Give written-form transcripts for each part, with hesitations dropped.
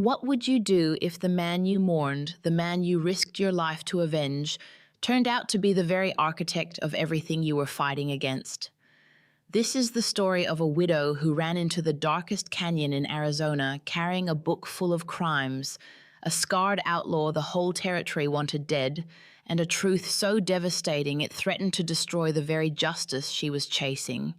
What would you do if the man you mourned, the man you risked your life to avenge, turned out to be the very architect of everything you were fighting against? This is the story of a widow who ran into the darkest canyon in Arizona carrying a book full of crimes, a scarred outlaw the whole territory wanted dead, and a truth so devastating it threatened to destroy the very justice she was chasing.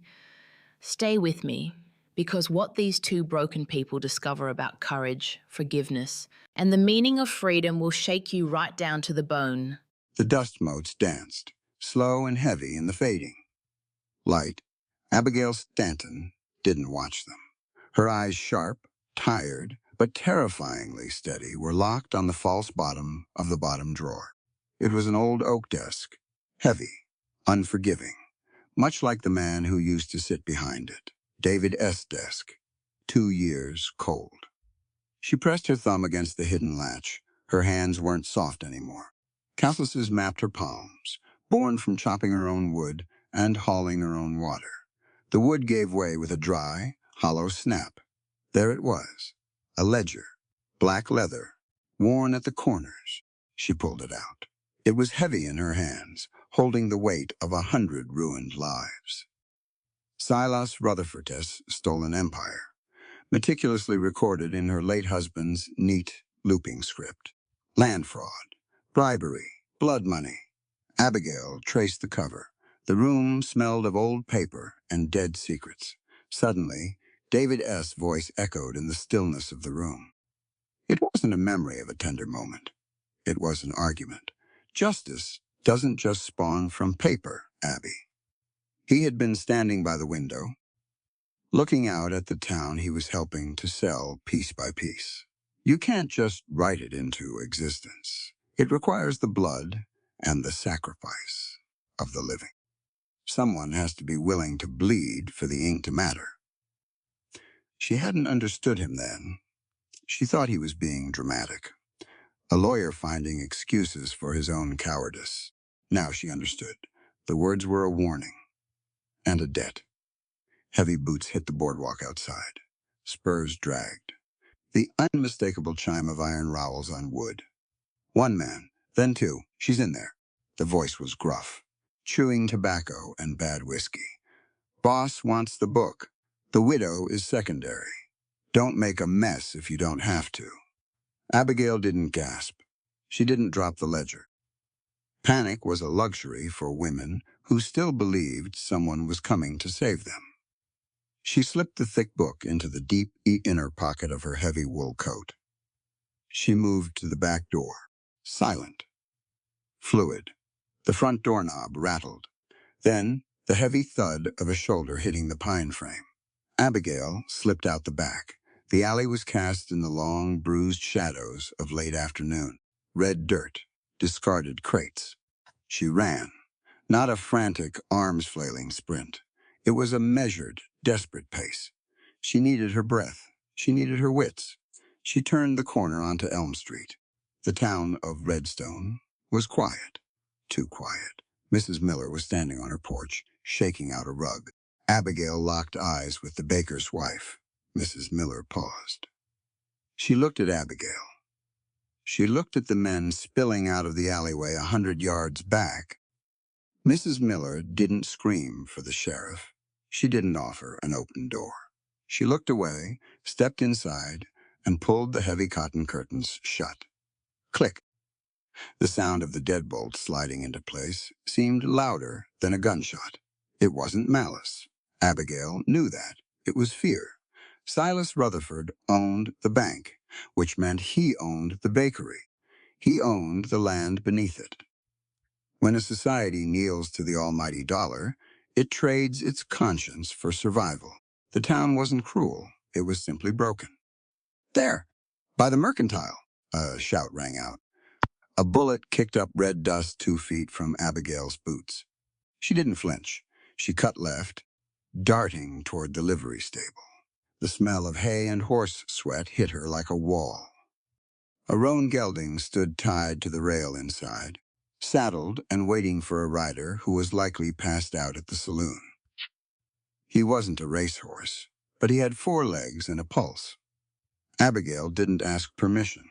Stay with me, because what these two broken people discover about courage, forgiveness, and the meaning of freedom will shake you right down to the bone. The dust motes danced, slow and heavy in the fading light. Abigail Stanton didn't watch them. Her eyes sharp, tired, but terrifyingly steady, were locked on the false bottom of the bottom drawer. It was an old oak desk, heavy, unforgiving, much like the man who used to sit behind it. David S. desk, 2 years cold. She pressed her thumb against the hidden latch. Her hands weren't soft anymore. Calluses mapped her palms, born from chopping her own wood and hauling her own water. The wood gave way with a dry, hollow snap. There it was, a ledger, black leather, worn at the corners. She pulled it out. It was heavy in her hands, holding the weight of 100 ruined lives. Silas Rutherford's stolen empire, meticulously recorded in her late husband's neat looping script. Land fraud, bribery, blood money. Abigail traced the cover. The room smelled of old paper and dead secrets. Suddenly, David S.'s voice echoed in the stillness of the room. It wasn't a memory of a tender moment. It was an argument. Justice doesn't just spawn from paper, Abby. He had been standing by the window, looking out at the town he was helping to sell piece by piece. You can't just write it into existence. It requires the blood and the sacrifice of the living. Someone has to be willing to bleed for the ink to matter. She hadn't understood him then. She thought he was being dramatic, a lawyer finding excuses for his own cowardice. Now she understood. The words were a warning and a debt. Heavy boots hit the boardwalk outside. Spurs dragged. The unmistakable chime of iron rowels on wood. One man, then two. She's in there. The voice was gruff, chewing tobacco and bad whiskey. Boss wants the book. The widow is secondary. Don't make a mess if you don't have to. Abigail didn't gasp. She didn't drop the ledger. Panic was a luxury for women who still believed someone was coming to save them. She slipped the thick book into the deep inner pocket of her heavy wool coat. She moved to the back door, silent, fluid. The front doorknob rattled. Then, the heavy thud of a shoulder hitting the pine frame. Abigail slipped out the back. The alley was cast in the long, bruised shadows of late afternoon. Red dirt, discarded crates. She ran, not a frantic, arms-flailing sprint. It was a measured, desperate pace. She needed her breath. She needed her wits. She turned the corner onto Elm Street. The town of Redstone was quiet. Too quiet. Mrs. Miller was standing on her porch, shaking out a rug. Abigail locked eyes with the baker's wife. Mrs. Miller paused. She looked at Abigail. She looked at the men spilling out of the alleyway 100 yards back. Mrs. Miller didn't scream for the sheriff. She didn't offer an open door. She looked away, stepped inside, and pulled the heavy cotton curtains shut. Click. The sound of the deadbolt sliding into place seemed louder than a gunshot. It wasn't malice. Abigail knew that. It was fear. Silas Rutherford owned the bank, which meant he owned the bakery. He owned the land beneath it. When a society kneels to the almighty dollar, it trades its conscience for survival. The town wasn't cruel. It was simply broken. There, by the mercantile, a shout rang out. A bullet kicked up red dust 2 feet from Abigail's boots. She didn't flinch. She cut left, darting toward the livery stable. The smell of hay and horse sweat hit her like a wall. A roan gelding stood tied to the rail inside, saddled and waiting for a rider who was likely passed out at the saloon. He wasn't a racehorse, but he had 4 legs and a pulse. Abigail didn't ask permission.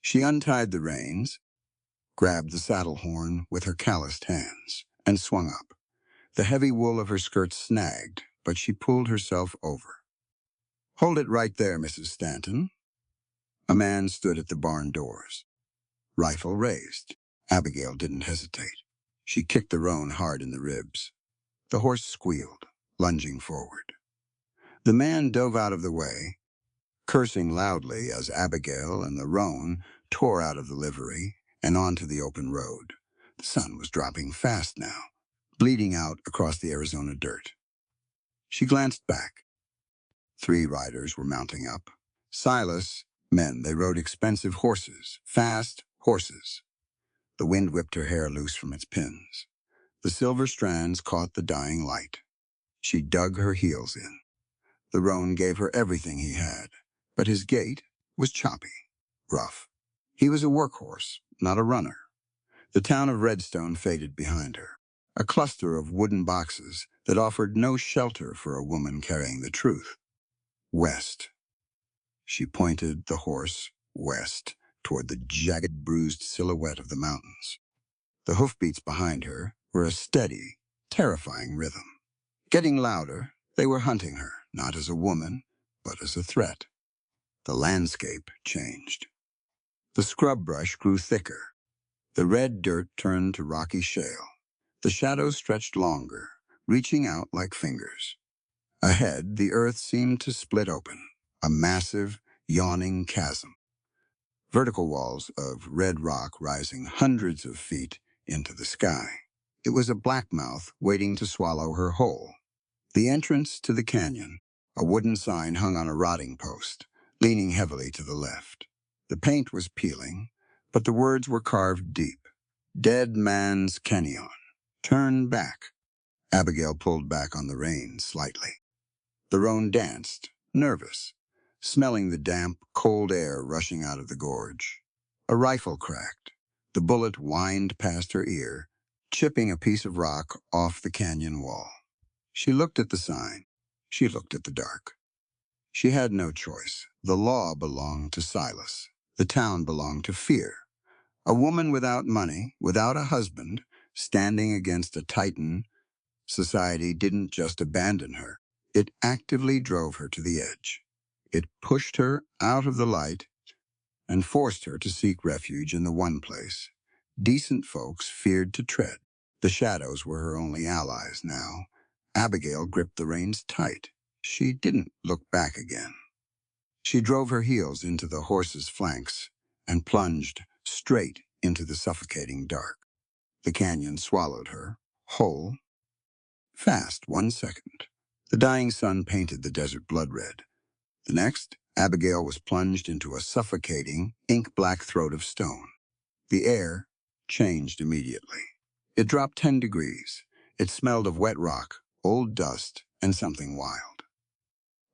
She untied the reins, grabbed the saddle horn with her calloused hands, and swung up. The heavy wool of her skirt snagged, but she pulled herself over. "Hold it right there, Mrs. Stanton." A man stood at the barn doors, rifle raised. Abigail didn't hesitate. She kicked the roan hard in the ribs. The horse squealed, lunging forward. The man dove out of the way, cursing loudly as Abigail and the roan tore out of the livery and onto the open road. The sun was dropping fast now, bleeding out across the Arizona dirt. She glanced back. 3 riders were mounting up. Silas, men, they rode expensive horses, fast horses. The wind whipped her hair loose from its pins. The silver strands caught the dying light. She dug her heels in. The roan gave her everything he had, but his gait was choppy, rough. He was a workhorse, not a runner. The town of Redstone faded behind her, a cluster of wooden boxes that offered no shelter for a woman carrying the truth. West. She pointed the horse west, toward the jagged, bruised silhouette of the mountains. The hoofbeats behind her were a steady, terrifying rhythm. Getting louder, they were hunting her, not as a woman, but as a threat. The landscape changed. The scrub brush grew thicker. The red dirt turned to rocky shale. The shadows stretched longer, reaching out like fingers. Ahead, the earth seemed to split open, a massive, yawning chasm. Vertical walls of red rock rising hundreds of feet into the sky. It was a black mouth waiting to swallow her whole. The entrance to the canyon, a wooden sign hung on a rotting post, leaning heavily to the left. The paint was peeling, but the words were carved deep. Dead Man's Canyon. Turn back. Abigail pulled back on the reins slightly. The roan danced, nervous, smelling the damp, cold air rushing out of the gorge. A rifle cracked. The bullet whined past her ear, chipping a piece of rock off the canyon wall. She looked at the sign. She looked at the dark. She had no choice. The law belonged to Silas. The town belonged to fear. A woman without money, without a husband, standing against a titan. Society didn't just abandon her. It actively drove her to the edge. It pushed her out of the light and forced her to seek refuge in the one place decent folks feared to tread. The shadows were her only allies now. Abigail gripped the reins tight. She didn't look back again. She drove her heels into the horse's flanks and plunged straight into the suffocating dark. The canyon swallowed her, whole, fast, 1 second. The dying sun painted the desert blood red. The next, Abigail was plunged into a suffocating, ink-black throat of stone. The air changed immediately. It dropped 10 degrees. It smelled of wet rock, old dust, and something wild.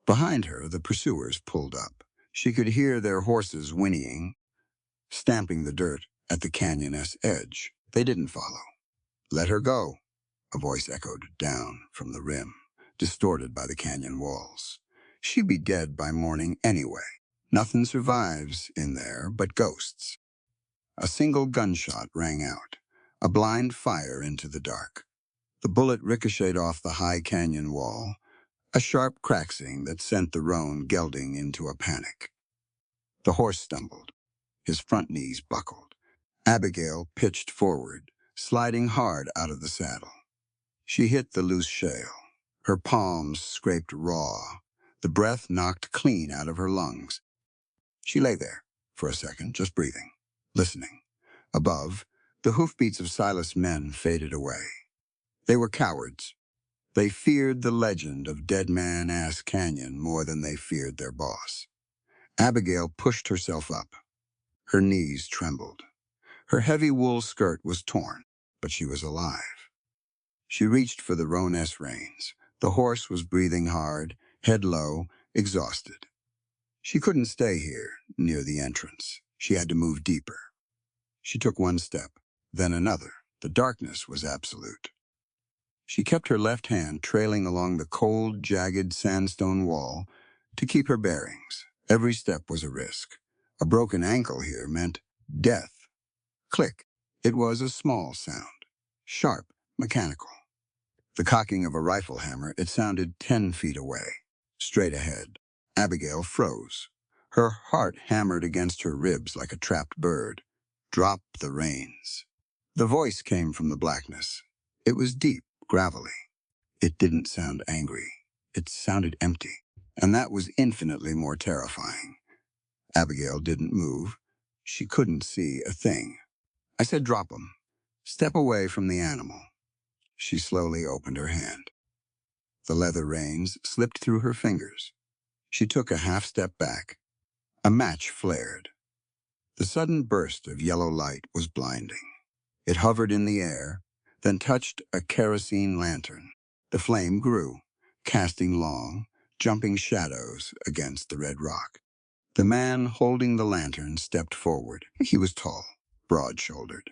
Behind her, the pursuers pulled up. She could hear their horses whinnying, stamping the dirt at the canyon's edge. They didn't follow. "Let her go," a voice echoed down from the rim, distorted by the canyon walls. "She'd be dead by morning anyway. Nothing survives in there but ghosts." A single gunshot rang out, a blind fire into the dark. The bullet ricocheted off the high canyon wall, a sharp crackling that sent the roan gelding into a panic. The horse stumbled. His front knees buckled. Abigail pitched forward, sliding hard out of the saddle. She hit the loose shale. Her palms scraped raw. The breath knocked clean out of her lungs. She lay there for a second, just breathing, listening. Above, the hoofbeats of Silas' men faded away. They were cowards. They feared the legend of Dead Man Ass Canyon more than they feared their boss. Abigail pushed herself up. Her knees trembled. Her heavy wool skirt was torn, but she was alive. She reached for the roan's reins. The horse was breathing hard, head low, exhausted. She couldn't stay here, near the entrance. She had to move deeper. She took 1 step, then another. The darkness was absolute. She kept her left hand trailing along the cold, jagged sandstone wall to keep her bearings. Every step was a risk. A broken ankle here meant death. Click. It was a small sound. Sharp, mechanical. The cocking of a rifle hammer, it sounded 10 feet away. Straight ahead. Abigail froze. Her heart hammered against her ribs like a trapped bird. Drop the reins. The voice came from the blackness. It was deep, gravelly. It didn't sound angry. It sounded empty. And that was infinitely more terrifying. Abigail didn't move. She couldn't see a thing. I said, drop 'em. Step away from the animal. She slowly opened her hand. The leather reins slipped through her fingers. She took a half step back. A match flared. The sudden burst of yellow light was blinding. It hovered in the air, then touched a kerosene lantern. The flame grew, casting long, jumping shadows against the red rock. The man holding the lantern stepped forward. He was tall, broad-shouldered.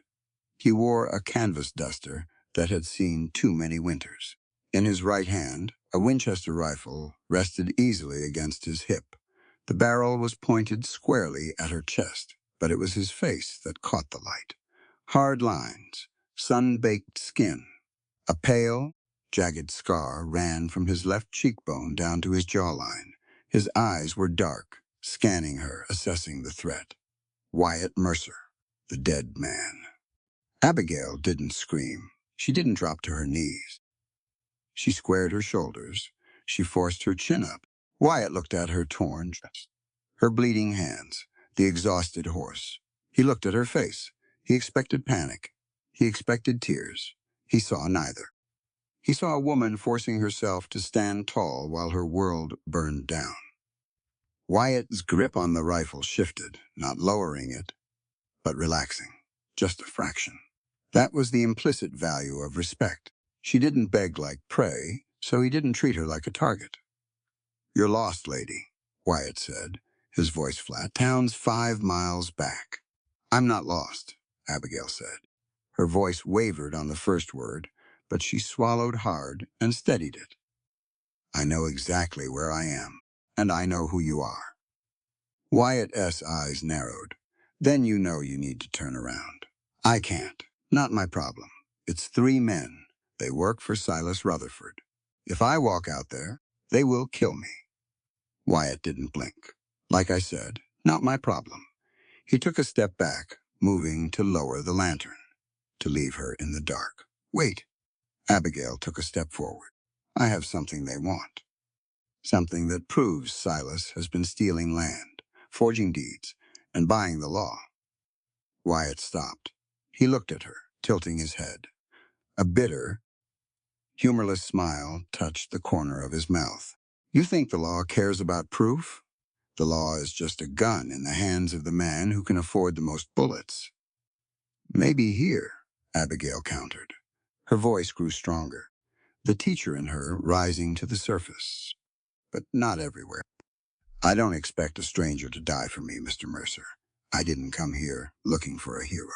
He wore a canvas duster that had seen too many winters. In his right hand, a Winchester rifle rested easily against his hip. The barrel was pointed squarely at her chest, but it was his face that caught the light. Hard lines, sun-baked skin. A pale, jagged scar ran from his left cheekbone down to his jawline. His eyes were dark, scanning her, assessing the threat. Wyatt Mercer, the dead man. Abigail didn't scream. She didn't drop to her knees. She squared her shoulders. She forced her chin up. Wyatt looked at her torn dress, her bleeding hands, the exhausted horse. He looked at her face. He expected panic. He expected tears. He saw neither. He saw a woman forcing herself to stand tall while her world burned down. Wyatt's grip on the rifle shifted, not lowering it, but relaxing, just a fraction. That was the implicit value of respect. She didn't beg like prey, so he didn't treat her like a target. "You're lost, lady," Wyatt said, his voice flat. "Town's 5 miles back." "I'm not lost," Abigail said. Her voice wavered on the first word, but she swallowed hard and steadied it. "I know exactly where I am, and I know who you are." Wyatt's eyes narrowed. "Then you know you need to turn around." "I can't. Not my problem. It's 3 men. They work for Silas Rutherford. If I walk out there, they will kill me." Wyatt didn't blink. "Like I said, not my problem." He took a step back, moving to lower the lantern, to leave her in the dark. "Wait." Abigail took a step forward. "I have something they want. Something that proves Silas has been stealing land, forging deeds, and buying the law." Wyatt stopped. He looked at her, tilting his head. A bitter, humorless smile touched the corner of his mouth. "You think the law cares about proof? The law is just a gun in the hands of the man who can afford the most bullets." "Maybe here," Abigail countered. Her voice grew stronger, the teacher in her rising to the surface. "But not everywhere. I don't expect a stranger to die for me, Mr. Mercer. I didn't come here looking for a hero."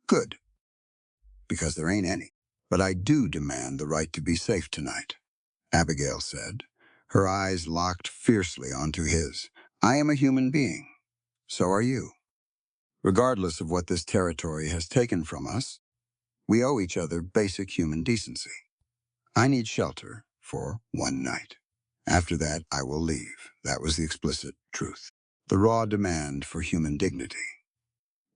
"Good, because there ain't any. But I do demand the right to be safe tonight," Abigail said, her eyes locked fiercely onto his. "I am a human being. So are you. Regardless of what this territory has taken from us, we owe each other basic human decency. I need shelter for 1 night. After that, I will leave." That was the explicit truth. The raw demand for human dignity.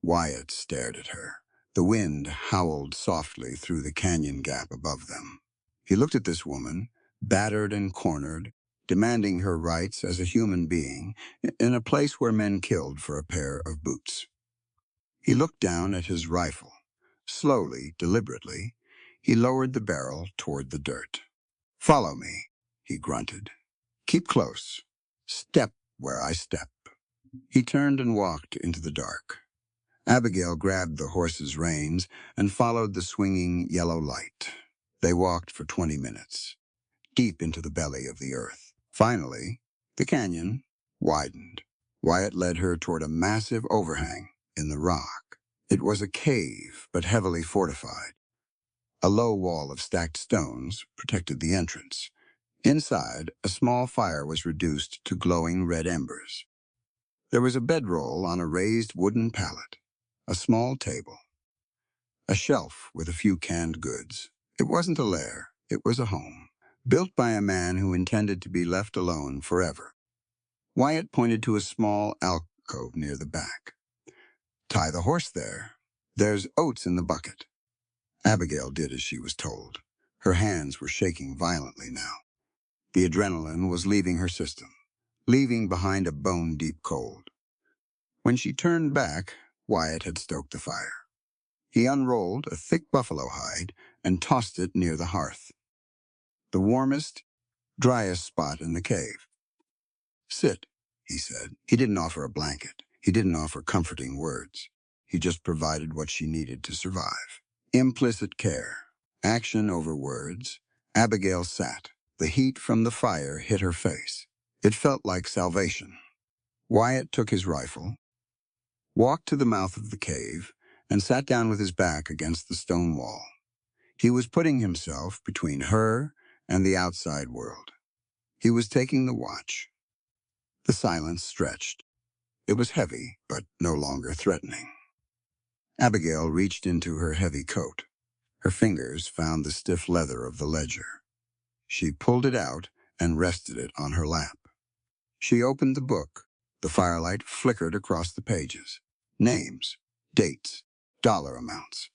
Wyatt stared at her. The wind howled softly through the canyon gap above them. He looked at this woman, battered and cornered, demanding her rights as a human being in a place where men killed for a pair of boots. He looked down at his rifle. Slowly, deliberately, he lowered the barrel toward the dirt. "Follow me," he grunted. "Keep close. Step where I step." He turned and walked into the dark. Abigail grabbed the horse's reins and followed the swinging yellow light. They walked for 20 minutes, deep into the belly of the earth. Finally, the canyon widened. Wyatt led her toward a massive overhang in the rock. It was a cave, but heavily fortified. A low wall of stacked stones protected the entrance. Inside, a small fire was reduced to glowing red embers. There was a bedroll on a raised wooden pallet, a small table, a shelf with a few canned goods. It wasn't a lair, it was a home, built by a man who intended to be left alone forever. Wyatt pointed to a small alcove near the back. Tie the horse there. There's oats in the bucket. Abigail did as she was told. Her hands were shaking violently now. The adrenaline was leaving her system, leaving behind a bone-deep cold. When she turned back, Wyatt had stoked the fire. He unrolled a thick buffalo hide and tossed it near the hearth, the warmest, driest spot in the cave. Sit, he said. He didn't offer a blanket. He didn't offer comforting words. He just provided what she needed to survive. Implicit care, action over words. Abigail sat. The heat from the fire hit her face. It felt like salvation. Wyatt took his rifle, walked to the mouth of the cave, and sat down with his back against the stone wall. He was putting himself between her and the outside world. He was taking the watch. The silence stretched. It was heavy, but no longer threatening. Abigail reached into her heavy coat. Her fingers found the stiff leather of the ledger. She pulled it out and rested it on her lap. She opened the book. The firelight flickered across the pages. Names, dates, dollar amounts.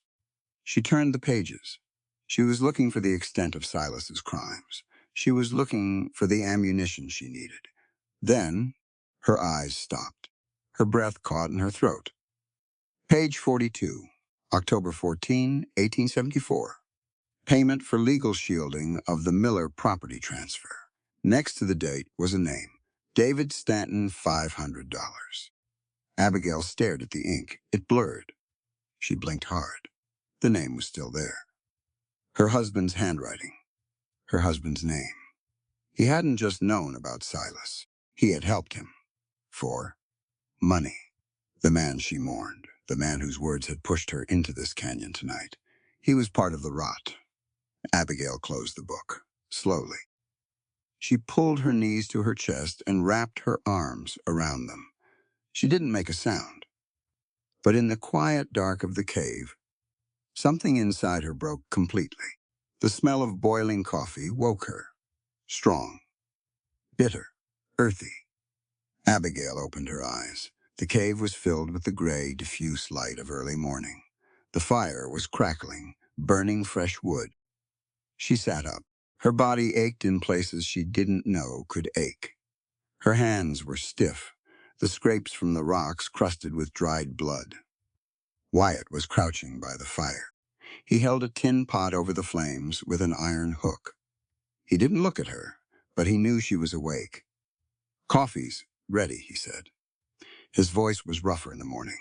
She turned the pages. She was looking for the extent of Silas's crimes. She was looking for the ammunition she needed. Then, her eyes stopped. Her breath caught in her throat. Page 42, October 14, 1874. Payment for legal shielding of the Miller property transfer. Next to the date was a name. David Stanton, $500. Abigail stared at the ink. It blurred. She blinked hard. The name was still there. Her husband's handwriting. Her husband's name. He hadn't just known about Silas. He had helped him. For money. The man she mourned. The man whose words had pushed her into this canyon tonight. He was part of the rot. Abigail closed the book. Slowly. She pulled her knees to her chest and wrapped her arms around them. She didn't make a sound. But in the quiet dark of the cave, something inside her broke completely. The smell of boiling coffee woke her. Strong, bitter, earthy. Abigail opened her eyes. The cave was filled with the gray, diffuse light of early morning. The fire was crackling, burning fresh wood. She sat up. Her body ached in places she didn't know could ache. Her hands were stiff, the scrapes from the rocks crusted with dried blood. Wyatt was crouching by the fire. He held a tin pot over the flames with an iron hook. He didn't look at her, but he knew she was awake. "Coffee's ready," he said. His voice was rougher in the morning.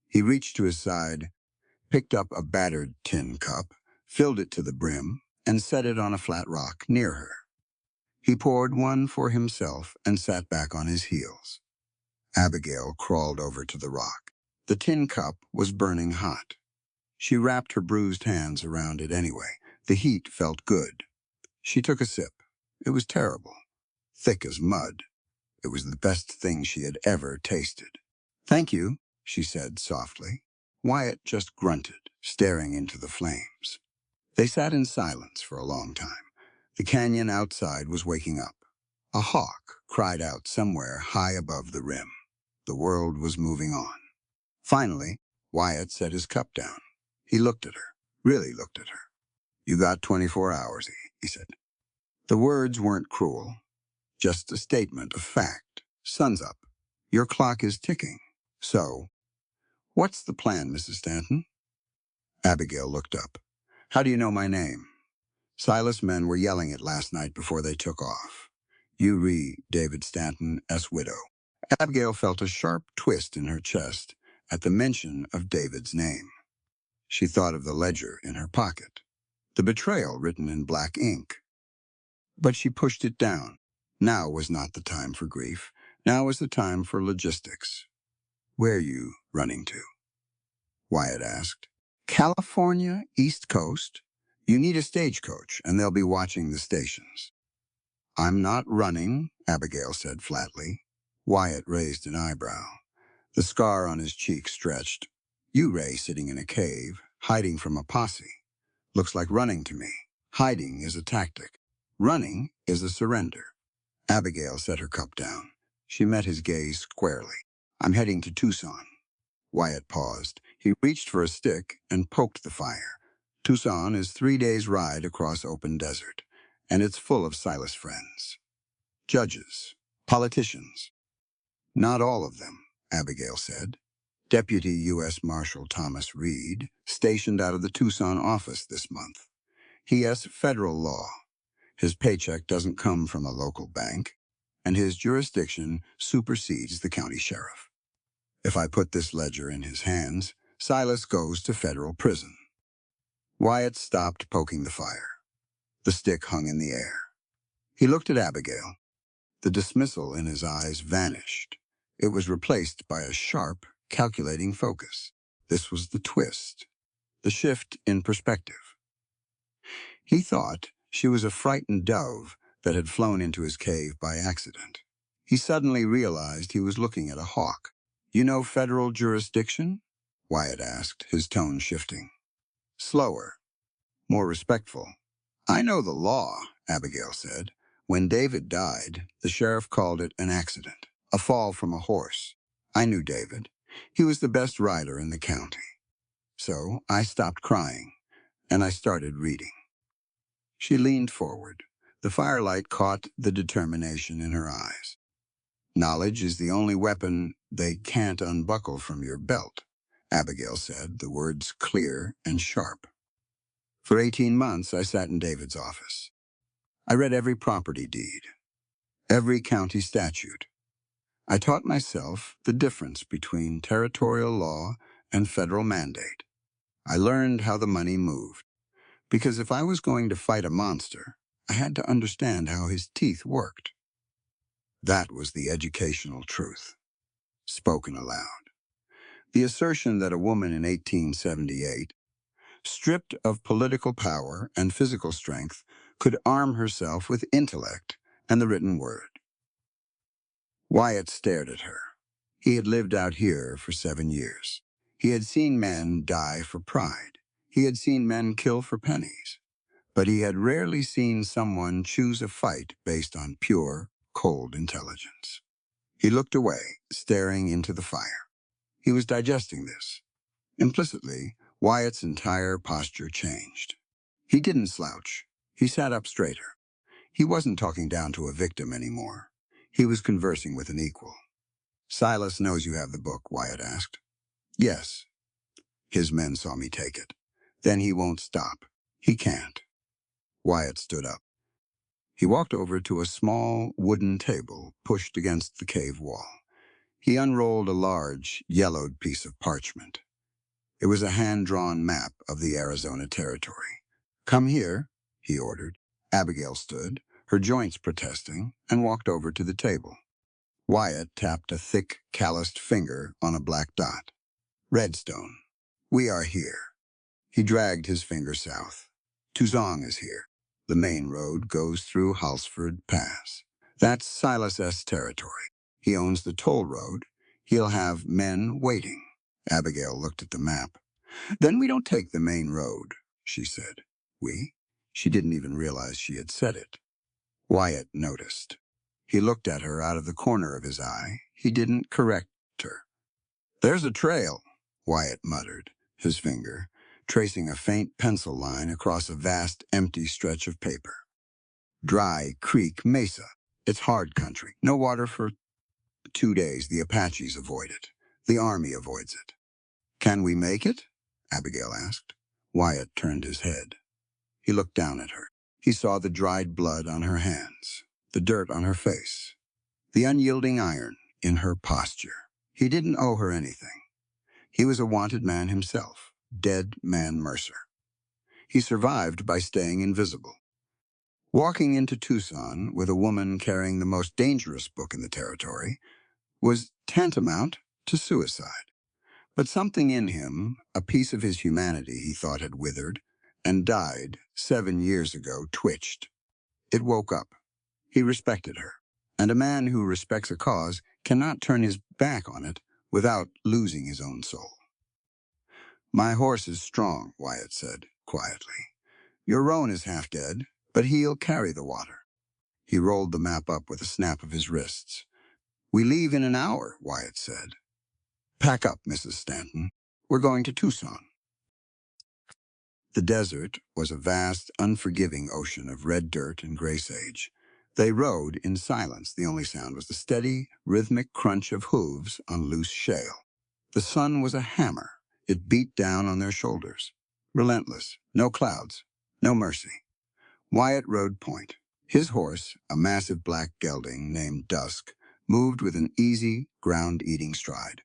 He reached to his side, picked up a battered tin cup, filled it to the brim, and set it on a flat rock near her. He poured one for himself and sat back on his heels. Abigail crawled over to the rock. The tin cup was burning hot. She wrapped her bruised hands around it anyway. The heat felt good. She took a sip. It was terrible. Thick as mud. It was the best thing she had ever tasted. "Thank you," she said softly. Wyatt just grunted, staring into the flames. They sat in silence for a long time. The canyon outside was waking up. A hawk cried out somewhere high above the rim. The world was moving on. Finally, Wyatt set his cup down. He looked at her, really looked at her. "You got 24 hours, he said. The words weren't cruel, just a statement of fact. Sun's up. Your clock is ticking. So, what's the plan, Mrs. Stanton?" Abigail looked up. "How do you know my name?" "Silas' men were yelling it last night before they took off. You re David Stanton, S. widow." Abigail felt a sharp twist in her chest at the mention of David's name. She thought of the ledger in her pocket, the betrayal written in black ink. But she pushed it down. Now was not the time for grief. Now was the time for logistics. "Where are you running to?" Wyatt asked. "California, East Coast. You need a stagecoach, and they'll be watching the stations." I'm not running, Abigail said flatly. Wyatt raised an eyebrow. The scar on his cheek stretched. You, Ray, sitting in a cave, hiding from a posse. Looks like running to me. Hiding is a tactic. Running is a surrender. Abigail set her cup down. She met his gaze squarely. I'm heading to Tucson. Wyatt paused. He reached for a stick and poked the fire. Tucson is 3 days' ride across open desert, and it's full of Silas friends. Judges, politicians. Not all of them, Abigail said. Deputy U.S. Marshal Thomas Reed, stationed out of the Tucson office this month. He has federal law. His paycheck doesn't come from a local bank, and his jurisdiction supersedes the county sheriff. If I put this ledger in his hands, Silas goes to federal prison. Wyatt stopped poking the fire. The stick hung in the air. He looked at Abigail. The dismissal in his eyes vanished. It was replaced by a sharp, calculating focus. This was the twist, the shift in perspective. He thought she was a frightened dove that had flown into his cave by accident. He suddenly realized he was looking at a hawk. You know federal jurisdiction? Wyatt asked, his tone shifting. Slower, more respectful. I know the law, Abigail said. When David died, the sheriff called it an accident, a fall from a horse. I knew David. He was the best rider in the county. So I stopped crying, and I started reading. She leaned forward. The firelight caught the determination in her eyes. Knowledge is the only weapon they can't unbuckle from your belt, Abigail said, the words clear and sharp. For 18 months, I sat in David's office. I read every property deed, every county statute. I taught myself the difference between territorial law and federal mandate. I learned how the money moved, because if I was going to fight a monster, I had to understand how his teeth worked. That was the educational truth, spoken aloud. The assertion that a woman in 1878, stripped of political power and physical strength, could arm herself with intellect and the written word. Wyatt stared at her. He had lived out here for 7 years. He had seen men die for pride. He had seen men kill for pennies. But he had rarely seen someone choose a fight based on pure, cold intelligence. He looked away, staring into the fire. He was digesting this. Implicitly, Wyatt's entire posture changed. He didn't slouch. He sat up straighter. He wasn't talking down to a victim anymore. He was conversing with an equal. Silas knows you have the book, Wyatt asked. Yes. His men saw me take it. Then he won't stop. He can't. Wyatt stood up. He walked over to a small wooden table pushed against the cave wall. He unrolled a large, yellowed piece of parchment. It was a hand-drawn map of the Arizona Territory. Come here, he ordered. Abigail stood, her joints protesting, and walked over to the table. Wyatt tapped a thick, calloused finger on a black dot. Redstone. We are here. He dragged his finger south. Tucson is here. The main road goes through Halsford Pass. That's Silas S. territory. He owns the toll road. He'll have men waiting. Abigail looked at the map. Then we don't take the main road, she said. We? She didn't even realize she had said it. Wyatt noticed. He looked at her out of the corner of his eye. He didn't correct her. There's a trail, Wyatt muttered, his finger tracing a faint pencil line across a vast, empty stretch of paper. Dry Creek Mesa. It's hard country. No water for 2 days. The Apaches avoid it. The army avoids it. Can we make it? Abigail asked. Wyatt turned his head. He looked down at her. He saw the dried blood on her hands, the dirt on her face, the unyielding iron in her posture. He didn't owe her anything. He was a wanted man himself, Dead Man Mercer. He survived by staying invisible. Walking into Tucson with a woman carrying the most dangerous book in the territory was tantamount to suicide. But something in him, a piece of his humanity he thought had withered and died 7 years ago, twitched. It woke up. He respected her, and a man who respects a cause cannot turn his back on it without losing his own soul. "My horse is strong," Wyatt said, quietly. "Your roan is half dead, but he'll carry the water." He rolled the map up with a snap of his wrists. "We leave in an hour," Wyatt said. "Pack up, Mrs. Stanton. We're going to Tucson." The desert was a vast, unforgiving ocean of red dirt and gray sage. They rode in silence. The only sound was the steady, rhythmic crunch of hooves on loose shale. The sun was a hammer. It beat down on their shoulders. Relentless, no clouds, no mercy. Wyatt rode point. His horse, a massive black gelding named Dusk, moved with an easy, ground-eating stride.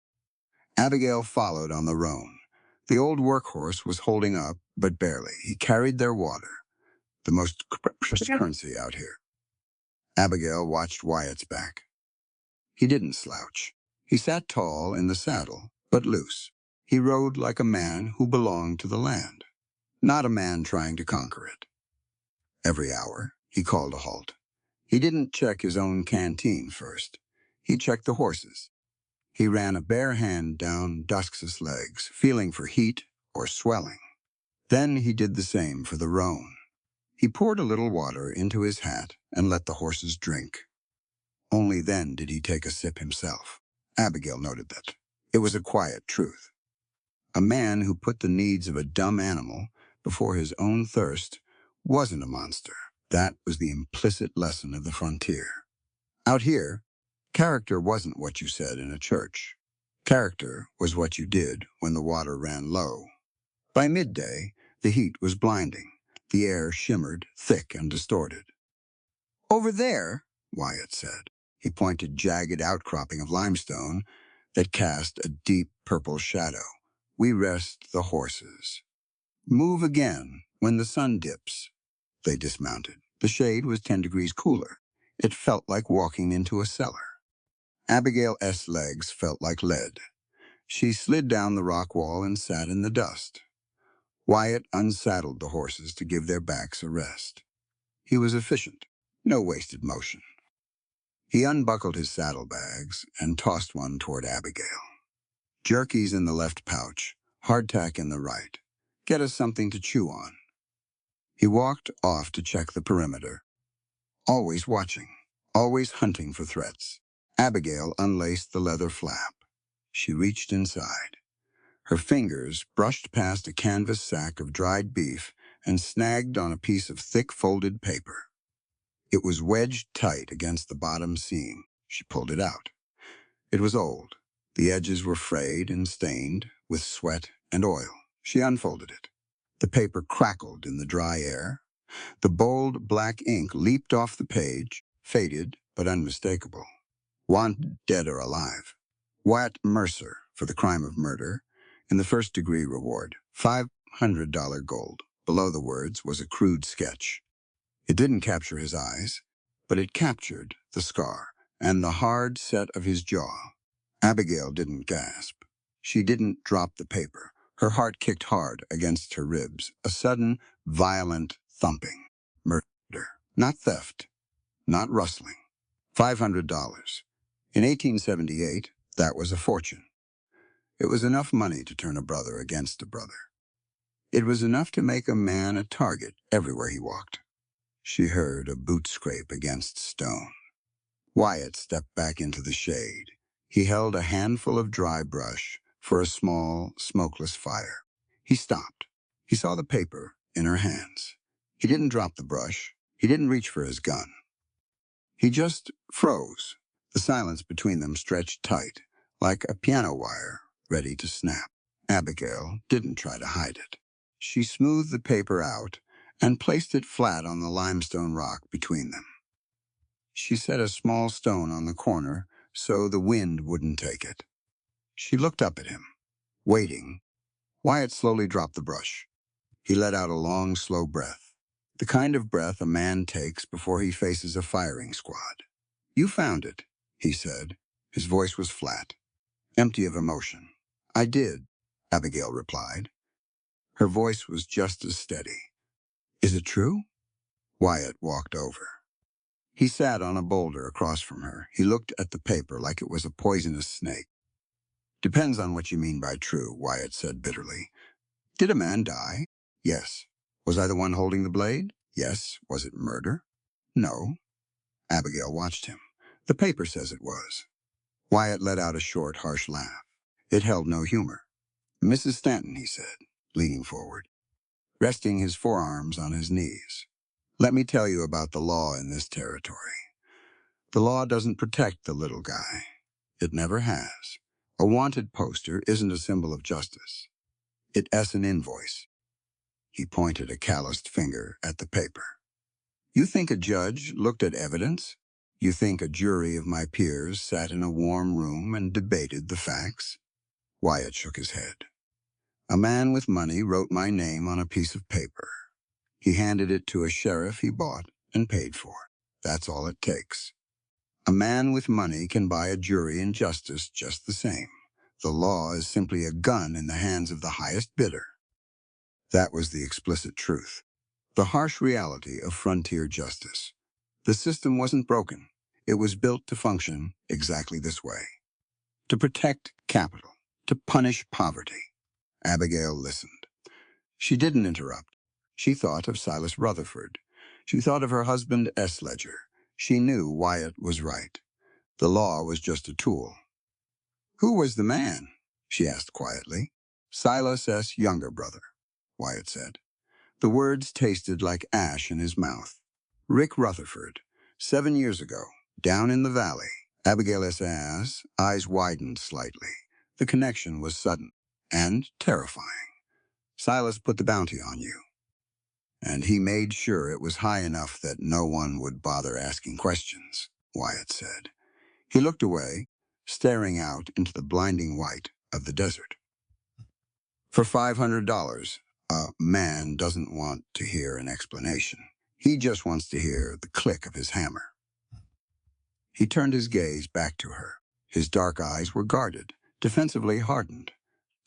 Abigail followed on the roan. The old workhorse was holding up, but barely. He carried their water, the most precious currency out here. Abigail watched Wyatt's back. He didn't slouch. He sat tall in the saddle, but loose. He rode like a man who belonged to the land, not a man trying to conquer it. Every hour, he called a halt. He didn't check his own canteen first. He checked the horses. He ran a bare hand down Dusk's legs, feeling for heat or swelling. Then he did the same for the roan. He poured a little water into his hat and let the horses drink. Only then did he take a sip himself. Abigail noted that. It was a quiet truth. A man who put the needs of a dumb animal before his own thirst wasn't a monster. That was the implicit lesson of the frontier. Out here, character wasn't what you said in a church. Character was what you did when the water ran low. By midday, the heat was blinding. The air shimmered, thick and distorted. "Over there," Wyatt said. He pointed jagged outcropping of limestone that cast a deep purple shadow. "We rest the horses. Move again when the sun dips." They dismounted. The shade was 10 degrees cooler. It felt like walking into a cellar. Abigail's legs felt like lead. She slid down the rock wall and sat in the dust. Wyatt unsaddled the horses to give their backs a rest. He was efficient, no wasted motion. He unbuckled his saddlebags and tossed one toward Abigail. "Jerky's in the left pouch, hardtack in the right. Get us something to chew on." He walked off to check the perimeter. Always watching, always hunting for threats. Abigail unlaced the leather flap. She reached inside. Her fingers brushed past a canvas sack of dried beef and snagged on a piece of thick folded paper. It was wedged tight against the bottom seam. She pulled it out. It was old. The edges were frayed and stained with sweat and oil. She unfolded it. The paper crackled in the dry air. The bold black ink leaped off the page, faded but unmistakable. "Wanted, dead or alive. Wyatt Mercer for the crime of murder. In the first-degree reward, $500 gold." Below the words was a crude sketch. It didn't capture his eyes, but it captured the scar and the hard set of his jaw. Abigail didn't gasp. She didn't drop the paper. Her heart kicked hard against her ribs, a sudden, violent thumping. Murder. Not theft. Not rustling. $500. In 1878, that was a fortune. It was enough money to turn a brother against a brother. It was enough to make a man a target everywhere he walked. She heard a boot scrape against stone. Wyatt stepped back into the shade. He held a handful of dry brush for a small, smokeless fire. He stopped. He saw the paper in her hands. He didn't drop the brush. He didn't reach for his gun. He just froze. The silence between them stretched tight, like a piano wire ready to snap. Abigail didn't try to hide it. She smoothed the paper out and placed it flat on the limestone rock between them. She set a small stone on the corner so the wind wouldn't take it. She looked up at him, waiting. Wyatt slowly dropped the brush. He let out a long, slow breath, the kind of breath a man takes before he faces a firing squad. "You found it," he said. His voice was flat, empty of emotion. "I did," Abigail replied. Her voice was just as steady. "Is it true?" Wyatt walked over. He sat on a boulder across from her. He looked at the paper like it was a poisonous snake. Depends on what you mean by true, Wyatt said bitterly. Did a man die? Yes. Was I the one holding the blade? Yes. Was it murder? No. Abigail watched him. The paper says it was. Wyatt let out a short, harsh laugh. It held no humor. Mrs. Stanton, he said, leaning forward, resting his forearms on his knees. Let me tell you about the law in this territory. The law doesn't protect the little guy. It never has. A wanted poster isn't a symbol of justice. It's an invoice. He pointed a calloused finger at the paper. You think a judge looked at evidence? You think a jury of my peers sat in a warm room and debated the facts? Wyatt shook his head. A man with money wrote my name on a piece of paper. He handed it to a sheriff he bought and paid for. That's all it takes. A man with money can buy a jury in justice just the same. The law is simply a gun in the hands of the highest bidder. That was the explicit truth. The harsh reality of frontier justice. The system wasn't broken. It was built to function exactly this way. To protect capital. To punish poverty. Abigail listened. She didn't interrupt. She thought of Silas Rutherford. She thought of her husband, S. Ledger. She knew Wyatt was right. The law was just a tool. Who was the man? She asked quietly. Silas S. younger brother, Wyatt said. The words tasted like ash in his mouth. Rick Rutherford, 7 years ago, down in the valley. Abigail's eyes widened slightly. The connection was sudden and terrifying. Silas put the bounty on you. And he made sure it was high enough that no one would bother asking questions, Wyatt said. He looked away, staring out into the blinding white of the desert. For $500, a man doesn't want to hear an explanation. He just wants to hear the click of his hammer. He turned his gaze back to her. His dark eyes were guarded, defensively hardened.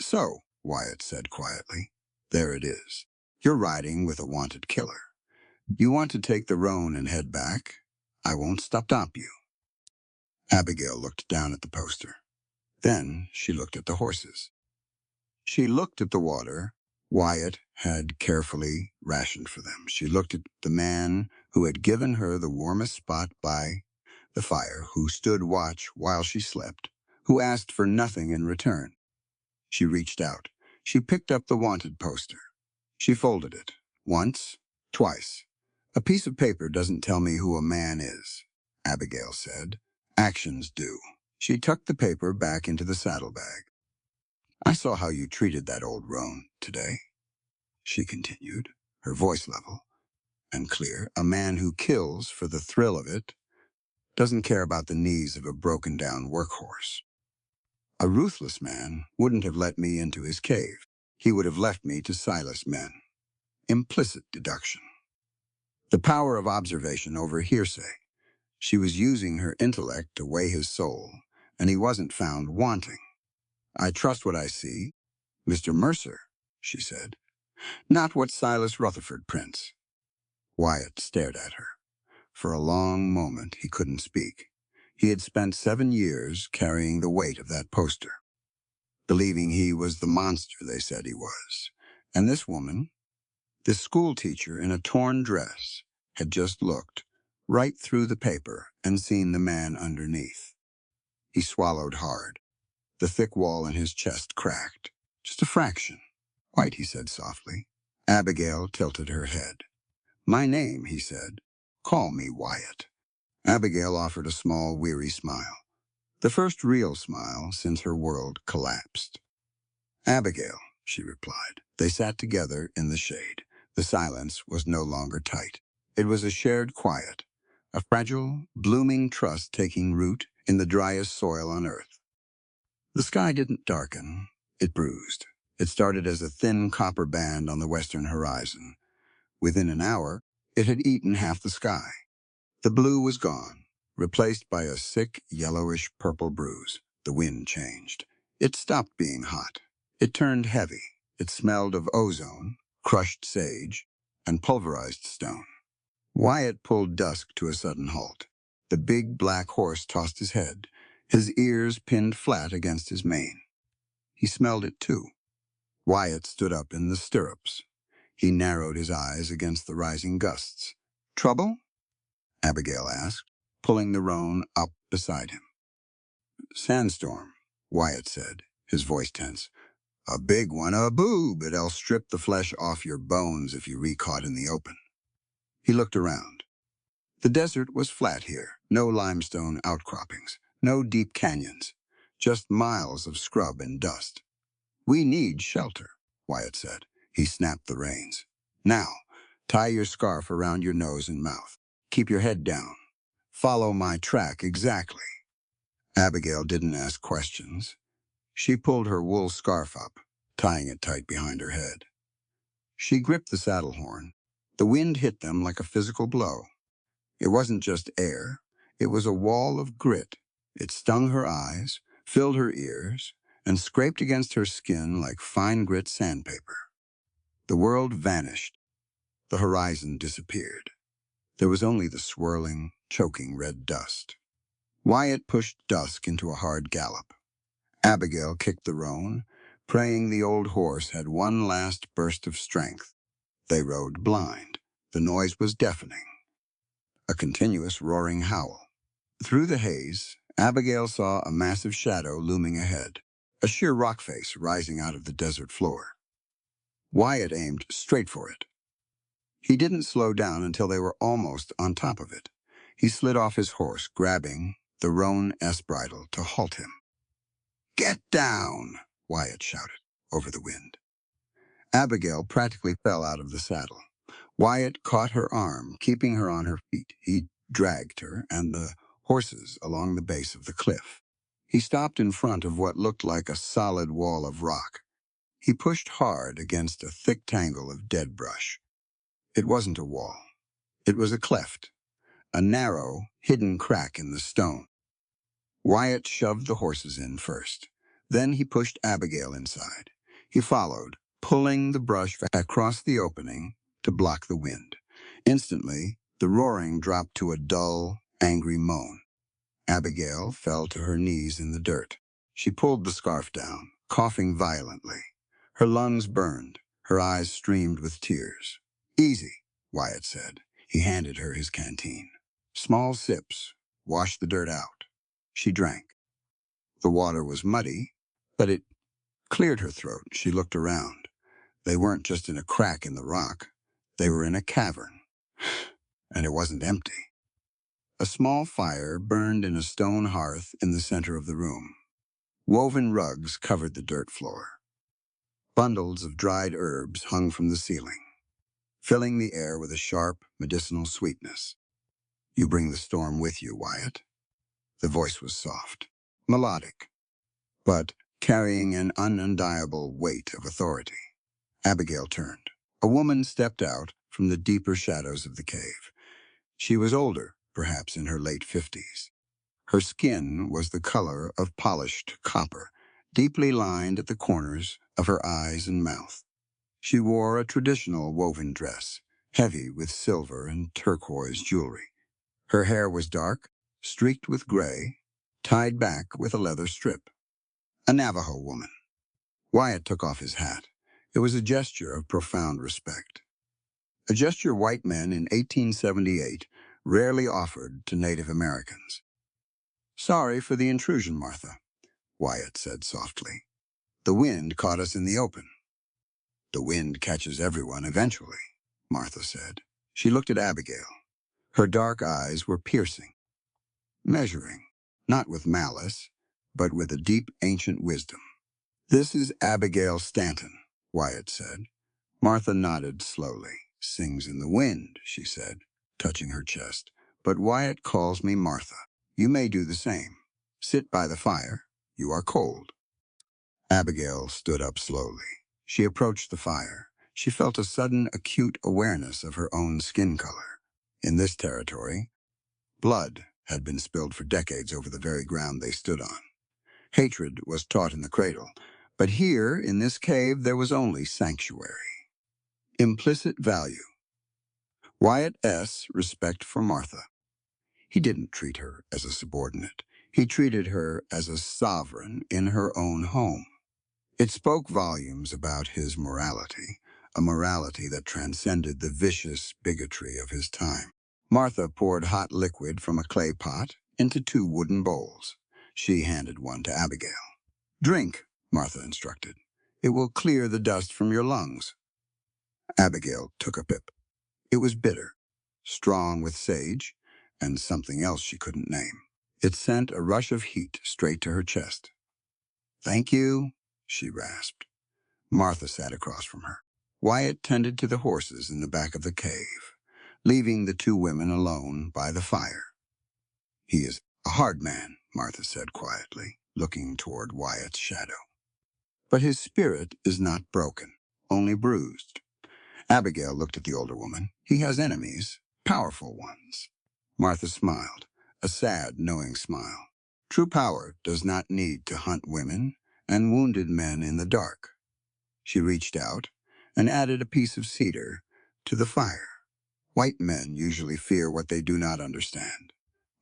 So, Wyatt said quietly, there it is. You're riding with a wanted killer. You want to take the roan and head back? I won't stop you. Abigail looked down at the poster. Then she looked at the horses. She looked at the water Wyatt had carefully rationed for them. She looked at the man who had given her the warmest spot by the fire, who stood watch while she slept, who asked for nothing in return. She reached out. She picked up the wanted poster. She folded it. Once, twice. A piece of paper doesn't tell me who a man is, Abigail said. Actions do. She tucked the paper back into the saddlebag. I saw how you treated that old roan today, she continued, her voice level and clear. A man who kills for the thrill of it doesn't care about the knees of a broken-down workhorse. A ruthless man wouldn't have let me into his cave. He would have left me to Silas' men. Implicit deduction. The power of observation over hearsay. She was using her intellect to weigh his soul, and he wasn't found wanting. I trust what I see, Mr. Mercer, she said. Not what Silas Rutherford prints. Wyatt stared at her. For a long moment, he couldn't speak. He had spent 7 years carrying the weight of that poster, believing he was the monster they said he was. And this woman, this schoolteacher in a torn dress, had just looked right through the paper and seen the man underneath. He swallowed hard. The thick wall in his chest cracked. Just a fraction. White, he said softly. Abigail tilted her head. My name, he said. Call me Wyatt. Abigail offered a small, weary smile. The first real smile since her world collapsed. Abigail, she replied. They sat together in the shade. The silence was no longer tight. It was a shared quiet, a fragile, blooming trust taking root in the driest soil on earth. The sky didn't darken, it bruised. It started as a thin copper band on the western horizon. Within an hour, it had eaten half the sky. The blue was gone, replaced by a sick, yellowish purple bruise. The wind changed. It stopped being hot. It turned heavy. It smelled of ozone, crushed sage, and pulverized stone. Wyatt pulled Dusk to a sudden halt. The big black horse tossed his head, his ears pinned flat against his mane. He smelled it too. Wyatt stood up in the stirrups. He narrowed his eyes against the rising gusts. "Trouble?" Abigail asked, pulling the roan up beside him. "Sandstorm," Wyatt said, his voice tense. "A big one, a boob. It'll strip the flesh off your bones if you re-caught in the open." He looked around. The desert was flat here, no limestone outcroppings, no deep canyons, just miles of scrub and dust. "We need shelter," Wyatt said. He snapped the reins. "Now, tie your scarf around your nose and mouth. Keep your head down. Follow my track exactly." Abigail didn't ask questions. She pulled her wool scarf up, tying it tight behind her head. She gripped the saddle horn. The wind hit them like a physical blow. It wasn't just air. It was a wall of grit. It stung her eyes, filled her ears, and scraped against her skin like fine grit sandpaper. The world vanished. The horizon disappeared. There was only the swirling, choking red dust. Wyatt pushed Dusk into a hard gallop. Abigail kicked the roan, praying the old horse had one last burst of strength. They rode blind. The noise was deafening. A continuous roaring howl. Through the haze, Abigail saw a massive shadow looming ahead, a sheer rock face rising out of the desert floor. Wyatt aimed straight for it. He didn't slow down until they were almost on top of it. He slid off his horse, grabbing the roan bridle to halt him. "Get down!" Wyatt shouted over the wind. Abigail practically fell out of the saddle. Wyatt caught her arm, keeping her on her feet. He dragged her and the horses along the base of the cliff. He stopped in front of what looked like a solid wall of rock. He pushed hard against a thick tangle of dead brush. It wasn't a wall. It was a cleft, a narrow, hidden crack in the stone. Wyatt shoved the horses in first. Then he pushed Abigail inside. He followed, pulling the brush across the opening to block the wind. Instantly, the roaring dropped to a dull, angry moan. Abigail fell to her knees in the dirt. She pulled the scarf down, coughing violently. Her lungs burned. Her eyes streamed with tears. "Easy," Wyatt said. He handed her his canteen. "Small sips. Wash the dirt out." She drank. The water was muddy, but it cleared her throat. She looked around. They weren't just in a crack in the rock. They were in a cavern. And it wasn't empty. A small fire burned in a stone hearth in the center of the room. Woven rugs covered the dirt floor. Bundles of dried herbs hung from the ceiling, filling the air with a sharp, medicinal sweetness. "You bring the storm with you, Wyatt." The voice was soft, melodic, but carrying an unundeniable weight of authority. Abigail turned. A woman stepped out from the deeper shadows of the cave. She was older, perhaps in her late 50s. Her skin was the color of polished copper, deeply lined at the corners of her eyes and mouth. She wore a traditional woven dress, heavy with silver and turquoise jewelry. Her hair was dark, streaked with gray, tied back with a leather strip. A Navajo woman. Wyatt took off his hat. It was a gesture of profound respect. A gesture white men in 1878 rarely offered to Native Americans. "Sorry for the intrusion, Martha," Wyatt said softly. "The wind caught us in the open." "The wind catches everyone eventually," Martha said. She looked at Abigail. Her dark eyes were piercing, measuring, not with malice, but with a deep ancient wisdom. "This is Abigail Stanton," Wyatt said. Martha nodded slowly. "Sings in the wind," she said, touching her chest. "But Wyatt calls me Martha. You may do the same. Sit by the fire. You are cold." Abigail stood up slowly. She approached the fire. She felt a sudden acute awareness of her own skin color. In this territory, blood had been spilled for decades over the very ground they stood on. Hatred was taught in the cradle. But here, in this cave, there was only sanctuary. Implicit value. Wyatt's respect for Martha. He didn't treat her as a subordinate. He treated her as a sovereign in her own home. It spoke volumes about his morality, a morality that transcended the vicious bigotry of his time. Martha poured hot liquid from a clay pot into 2 wooden bowls. She handed one to Abigail. "Drink," Martha instructed. "It will clear the dust from your lungs." Abigail took a sip. It was bitter, strong with sage, and something else she couldn't name. It sent a rush of heat straight to her chest. "Thank you," she rasped. Martha sat across from her. Wyatt tended to the horses in the back of the cave, leaving the 2 women alone by the fire. "He is a hard man," Martha said quietly, looking toward Wyatt's shadow. "But his spirit is not broken, only bruised." Abigail looked at the older woman. "He has enemies, powerful ones." Martha smiled, a sad, knowing smile. True power does not need to hunt women and wounded men in the dark. She reached out and added a piece of cedar to the fire. "White men usually fear what they do not understand,"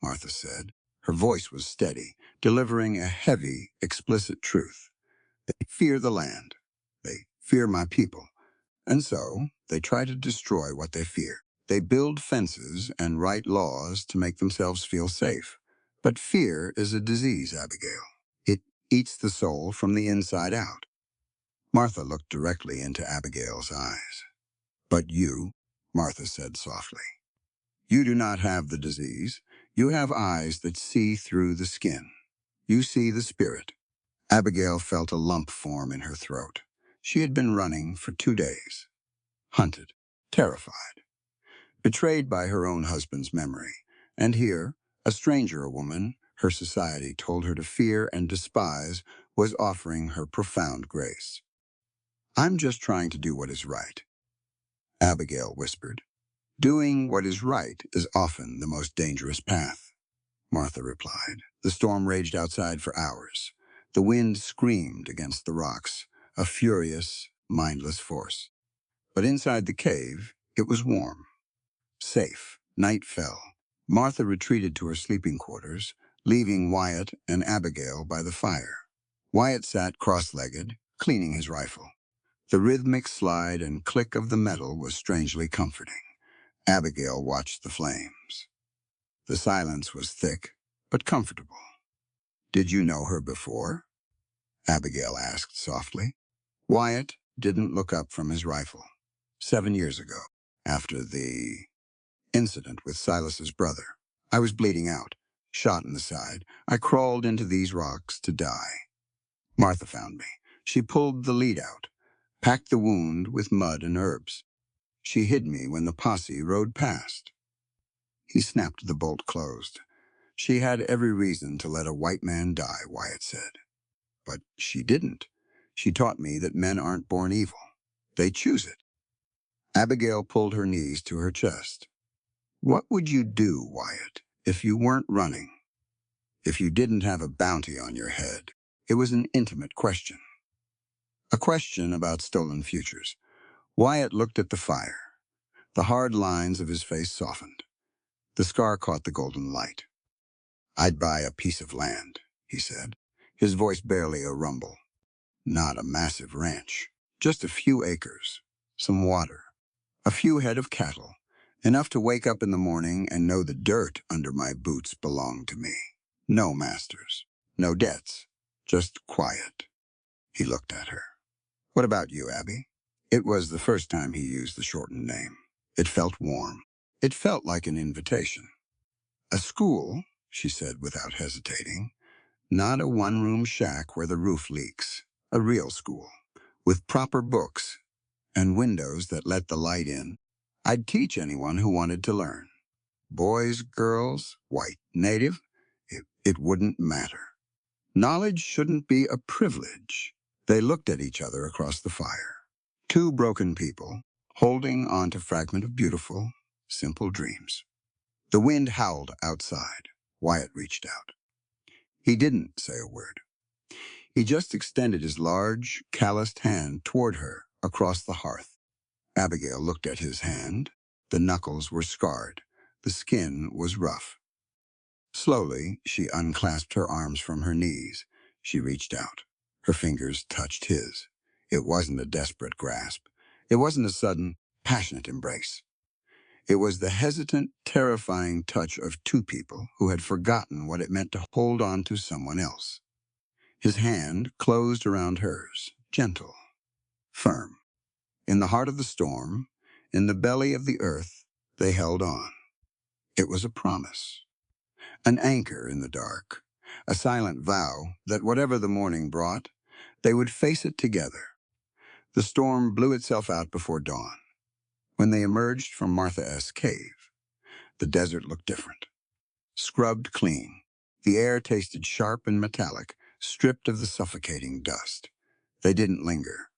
Martha said. Her voice was steady, delivering a heavy, explicit truth. "They fear the land. They fear my people. And so, they try to destroy what they fear. They build fences and write laws to make themselves feel safe. But fear is a disease, Abigail. It eats the soul from the inside out." Martha looked directly into Abigail's eyes. "But you," Martha said softly, "you do not have the disease. You have eyes that see through the skin. You see the spirit." Abigail felt a lump form in her throat. She had been running for 2 days. Hunted, terrified, betrayed by her own husband's memory. And here, a stranger woman her society told her to fear and despise was offering her profound grace. "I'm just trying to do what is right," Abigail whispered. "Doing what is right is often the most dangerous path," Martha replied. The storm raged outside for hours. The wind screamed against the rocks, a furious, mindless force. But inside the cave, it was warm, safe. Night fell. Martha retreated to her sleeping quarters, leaving Wyatt and Abigail by the fire. Wyatt sat cross-legged, cleaning his rifle. The rhythmic slide and click of the metal was strangely comforting. Abigail watched the flames. The silence was thick, but comfortable. "Did you know her before?" Abigail asked softly. Wyatt didn't look up from his rifle. 7 years ago, after the incident with Silas's brother, I was bleeding out, shot in the side. I crawled into these rocks to die. Martha found me. She pulled the lead out, packed the wound with mud and herbs. She hid me when the posse rode past. He snapped the bolt closed. "She had every reason to let a white man die," Wyatt said. "But she didn't. She taught me that men aren't born evil. They choose it." Abigail pulled her knees to her chest. "What would you do, Wyatt, if you weren't running? If you didn't have a bounty on your head?" It was an intimate question. A question about stolen futures. Wyatt looked at the fire. The hard lines of his face softened. The scar caught the golden light. "I'd buy a piece of land," he said, his voice barely a rumble. "Not a massive ranch, just a few acres, some water, a few head of cattle, enough to wake up in the morning and know the dirt under my boots belonged to me. No masters, no debts, just quiet." He looked at her. "What about you, Abby?" It was the first time he used the shortened name. It felt warm. It felt like an invitation. "A school," she said without hesitating. "Not a one-room shack where the roof leaks. A real school, with proper books and windows that let the light in. I'd teach anyone who wanted to learn. Boys, girls, white, native, it wouldn't matter. Knowledge shouldn't be a privilege." They looked at each other across the fire. 2 broken people, holding on to fragment of beautiful, simple dreams. The wind howled outside. Wyatt reached out. He didn't say a word. He just extended his large, calloused hand toward her across the hearth. Abigail looked at his hand, The knuckles were scarred. The skin was rough. Slowly, she unclasped her arms from her knees. She reached out. Her fingers touched his. It wasn't a desperate grasp. It wasn't a sudden, passionate embrace. It was the hesitant, terrifying touch of two people who had forgotten what it meant to hold on to someone else. His hand closed around hers, gentle, firm. In the heart of the storm, in the belly of the earth, they held on. It was a promise, an anchor in the dark, a silent vow that whatever the morning brought, they would face it together. The storm blew itself out before dawn. When they emerged from Martha S. cave, the desert looked different. Scrubbed clean, the air tasted sharp and metallic, stripped of the suffocating dust. They didn't linger.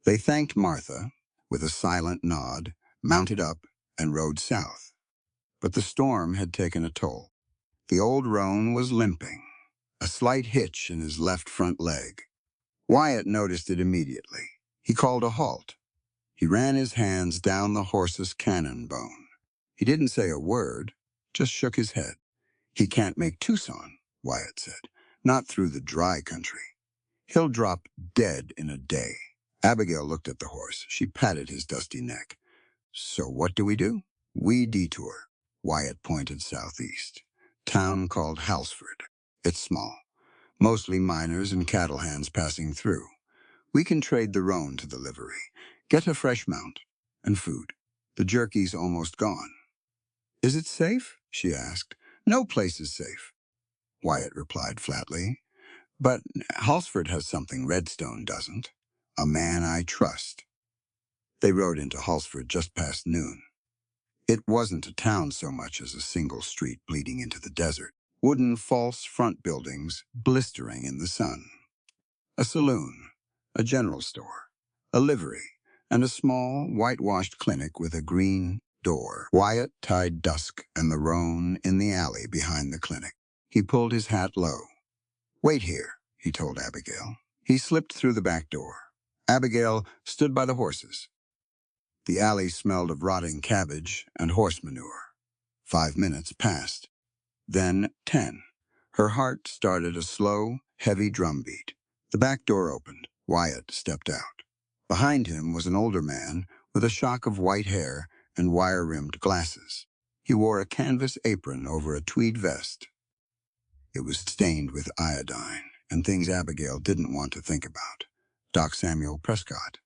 They thanked Martha with a silent nod, mounted up, and rode south. But the storm had taken a toll. The old roan was limping, a slight hitch in his left front leg. Wyatt noticed it immediately. He called a halt. He ran his hands down the horse's cannon bone. He didn't say a word, just shook his head. "He can't make Tucson," Wyatt said. "Not through the dry country. He'll drop dead in a day." Abigail looked at the horse. She patted his dusty neck. "So what do? "We detour." Wyatt pointed southeast. "Town called Halsford. It's small. Mostly miners and cattle hands passing through. We can trade the roan to the livery. Get a fresh mount. And food. The jerky's almost gone." "Is it safe?" she asked. "No place is safe," Wyatt replied flatly. "But Halsford has something Redstone doesn't. A man I trust." They rode into Halsford just past noon. It wasn't a town so much as a single street bleeding into the desert. Wooden false front buildings blistering in the sun. A saloon, a general store, a livery, and a small, whitewashed clinic with a green door. Wyatt tied Dusk and the roan in the alley behind the clinic. He pulled his hat low. "Wait here," he told Abigail. He slipped through the back door. Abigail stood by the horses. The alley smelled of rotting cabbage and horse manure. 5 minutes passed. Then 10. Her heart started a slow, heavy drumbeat. The back door opened. Wyatt stepped out. Behind him was an older man with a shock of white hair and wire-rimmed glasses. He wore a canvas apron over a tweed vest. It was stained with iodine and things Abigail didn't want to think about. Doc Samuel Prescott.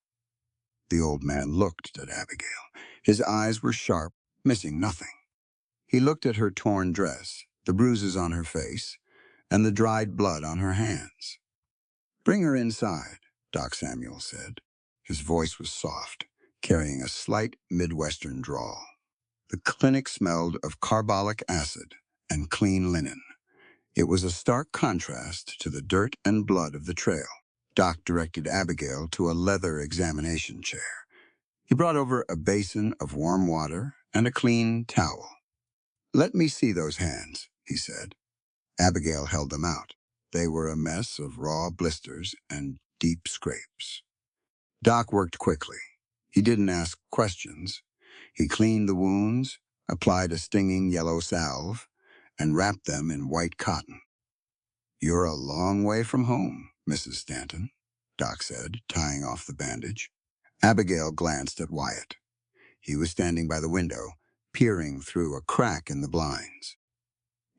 The old man looked at Abigail. His eyes were sharp, missing nothing. He looked at her torn dress, the bruises on her face, and the dried blood on her hands. "Bring her inside," Doc Samuel said. His voice was soft, carrying a slight Midwestern drawl. The clinic smelled of carbolic acid and clean linen. It was a stark contrast to the dirt and blood of the trail. Doc directed Abigail to a leather examination chair. He brought over a basin of warm water and a clean towel. "Let me see those hands," he said. Abigail held them out. They were a mess of raw blisters and deep scrapes. Doc worked quickly. He didn't ask questions. He cleaned the wounds, applied a stinging yellow salve, and wrapped them in white cotton. "You're a long way from home, Mrs. Stanton," Doc said, tying off the bandage. Abigail glanced at Wyatt. He was standing by the window, peering through a crack in the blinds.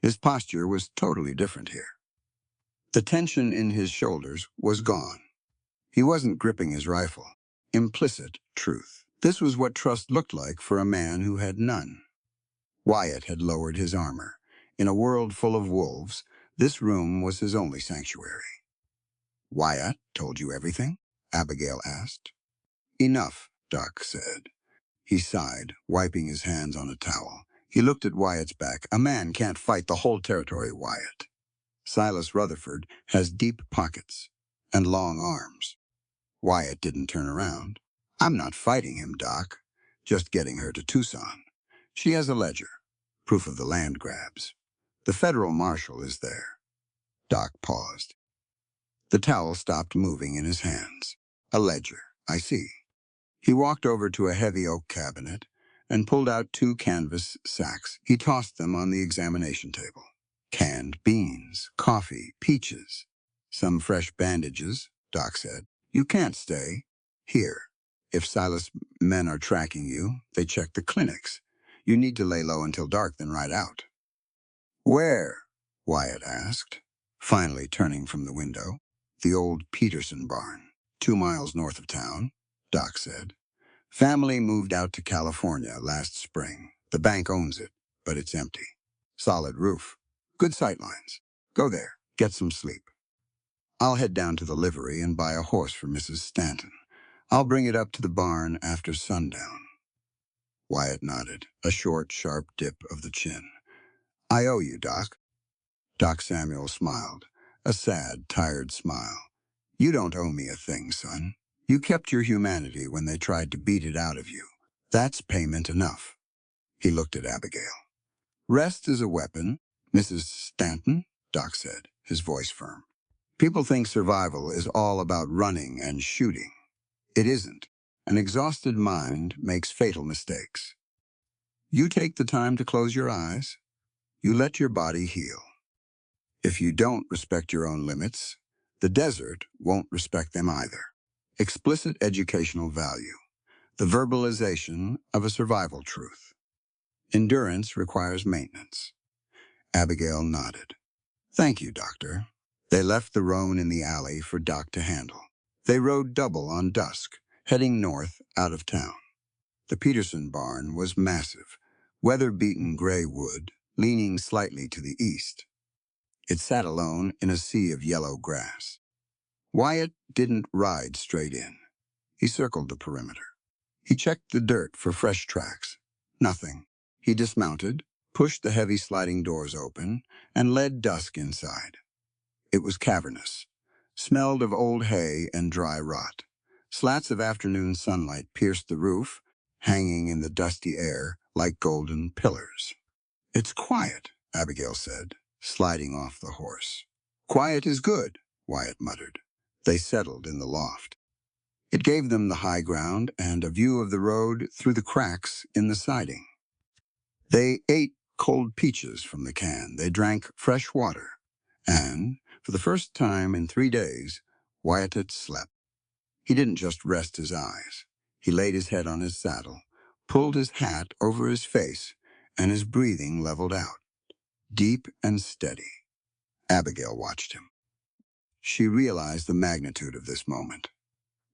His posture was totally different here. The tension in his shoulders was gone. He wasn't gripping his rifle. Implicit truth. This was what trust looked like for a man who had none. Wyatt had lowered his armor. In a world full of wolves, this room was his only sanctuary. "Wyatt told you everything?" Abigail asked. "Enough," Doc said. He sighed, wiping his hands on a towel. He looked at Wyatt's back. "A man can't fight the whole territory, Wyatt. Silas Rutherford has deep pockets and long arms." Wyatt didn't turn around. "I'm not fighting him, Doc. Just getting her to Tucson. She has a ledger, proof of the land grabs. The federal marshal is there." Doc paused. The towel stopped moving in his hands. "A ledger, I see." He walked over to a heavy oak cabinet and pulled out 2 canvas sacks. He tossed them on the examination table. Canned beans, coffee, peaches. Some fresh bandages, Doc said. You can't stay. Here. If Silas men are tracking you, they check the clinics. You need to lay low until dark, then ride out. Where? Wyatt asked, finally turning from the window. The old Peterson barn, 2 miles north of town, Doc said. Family moved out to California last spring. The bank owns it, but it's empty. Solid roof. Good sightlines. Go there. Get some sleep. I'll head down to the livery and buy a horse for Mrs. Stanton. I'll bring it up to the barn after sundown. Wyatt nodded, a short, sharp dip of the chin. I owe you, Doc. Doc Samuel smiled, a sad, tired smile. You don't owe me a thing, son. You kept your humanity when they tried to beat it out of you. That's payment enough. He looked at Abigail. Rest is a weapon, Mrs. Stanton, Doc said, his voice firm. People think survival is all about running and shooting. It isn't. An exhausted mind makes fatal mistakes. You take the time to close your eyes. You let your body heal. If you don't respect your own limits, the desert won't respect them either. Explicit educational value. The verbalization of a survival truth. Endurance requires maintenance. Abigail nodded. Thank you, Doctor. They left the roan in the alley for Doc to handle. They rode double on dusk, heading north out of town. The Peterson barn was massive, weather-beaten gray wood, leaning slightly to the east. It sat alone in a sea of yellow grass. Wyatt didn't ride straight in. He circled the perimeter. He checked the dirt for fresh tracks. Nothing. He dismounted, pushed the heavy sliding doors open, and led Dusk inside. It was cavernous, smelled of old hay and dry rot. Slats of afternoon sunlight pierced the roof, hanging in the dusty air like golden pillars. It's quiet, Abigail said, sliding off the horse. Quiet is good, Wyatt muttered. They settled in the loft. It gave them the high ground and a view of the road through the cracks in the siding. They ate cold peaches from the can. They drank fresh water. And, for the first time in 3 days, Wyatt had slept. He didn't just rest his eyes. He laid his head on his saddle, pulled his hat over his face, and his breathing leveled out, deep and steady. Abigail watched him. She realized the magnitude of this moment.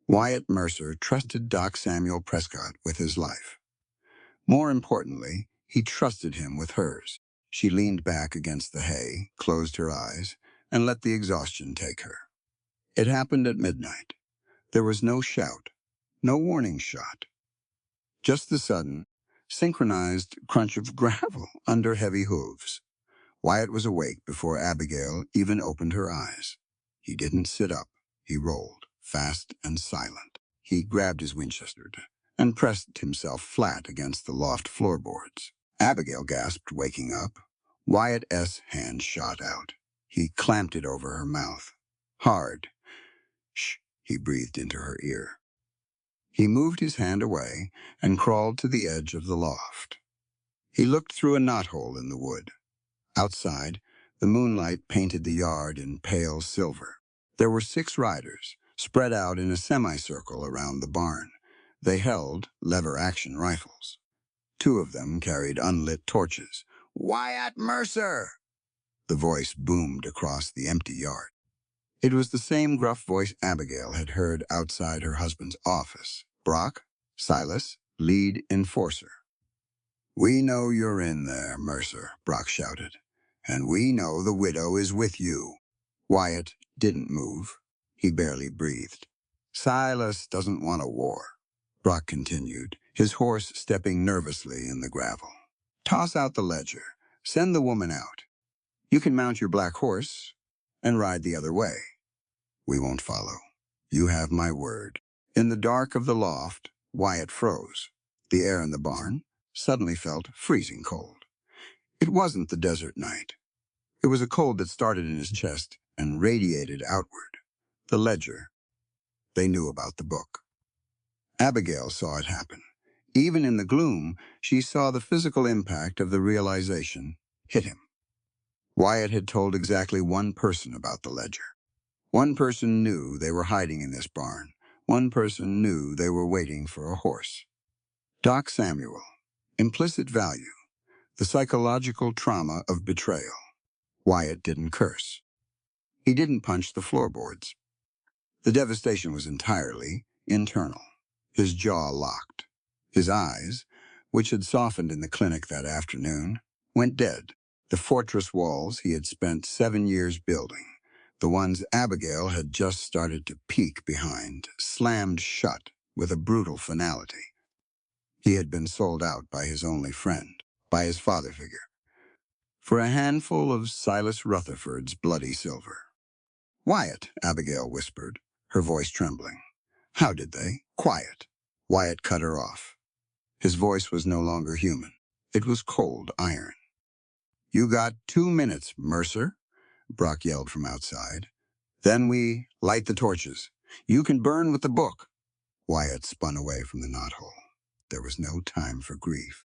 Wyatt Mercer trusted Doc Samuel Prescott with his life. More importantly, he trusted him with hers. She leaned back against the hay, closed her eyes, and let the exhaustion take her. It happened at midnight. There was no shout, no warning shot. Just the sudden, synchronized crunch of gravel under heavy hooves. Wyatt was awake before Abigail even opened her eyes. He didn't sit up. He rolled, fast and silent. He grabbed his Winchester and pressed himself flat against the loft floorboards. Abigail gasped, waking up. Wyatt's hand shot out. He clamped it over her mouth. Hard. Shh, he breathed into her ear. He moved his hand away and crawled to the edge of the loft. He looked through a knothole in the wood. Outside, the moonlight painted the yard in pale silver. There were 6 riders, spread out in a semicircle around the barn. They held lever-action rifles. 2 of them carried unlit torches. Wyatt Mercer! The voice boomed across the empty yard. It was the same gruff voice Abigail had heard outside her husband's office. Brock, Silas, lead enforcer. We know you're in there, Mercer, Brock shouted. And we know the widow is with you. Wyatt didn't move. He barely breathed. Silas doesn't want a war, Brock continued, his horse stepping nervously in the gravel. Toss out the ledger. Send the woman out. You can mount your black horse and ride the other way. We won't follow. You have my word. In the dark of the loft, Wyatt froze. The air in the barn suddenly felt freezing cold. It wasn't the desert night. It was a cold that started in his chest and radiated outward. The ledger. They knew about the book. Abigail saw it happen. Even in the gloom, she saw the physical impact of the realization hit him. Wyatt had told exactly one person about the ledger. One person knew they were hiding in this barn. One person knew they were waiting for a horse. Doc Samuel. Implicit value. The psychological trauma of betrayal. Wyatt didn't curse. He didn't punch the floorboards. The devastation was entirely internal. His jaw locked. His eyes, which had softened in the clinic that afternoon, went dead. The fortress walls he had spent 7 years building, the ones Abigail had just started to peek behind, slammed shut with a brutal finality. He had been sold out by his only friend, by his father figure, for a handful of Silas Rutherford's bloody silver. "Wyatt," Abigail whispered, her voice trembling. "How did they?" "Quiet." Wyatt cut her off. His voice was no longer human. It was cold iron. "You got 2 minutes, Mercer," Brock yelled from outside. "Then we light the torches. You can burn with the book." Wyatt spun away from the knothole. There was no time for grief.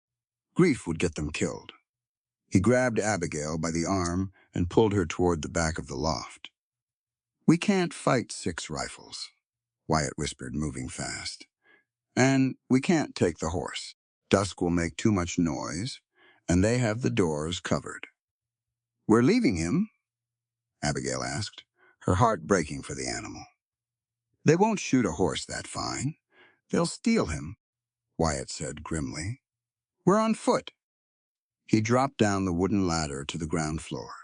Grief would get them killed. He grabbed Abigail by the arm and pulled her toward the back of the loft. "We can't fight 6 rifles," Wyatt whispered, moving fast. "And we can't take the horse. Dusk will make too much noise, and they have the doors covered." "We're leaving him?" Abigail asked, her heart breaking for the animal. "They won't shoot a horse that fine. They'll steal him," Wyatt said grimly. "We're on foot." He dropped down the wooden ladder to the ground floor.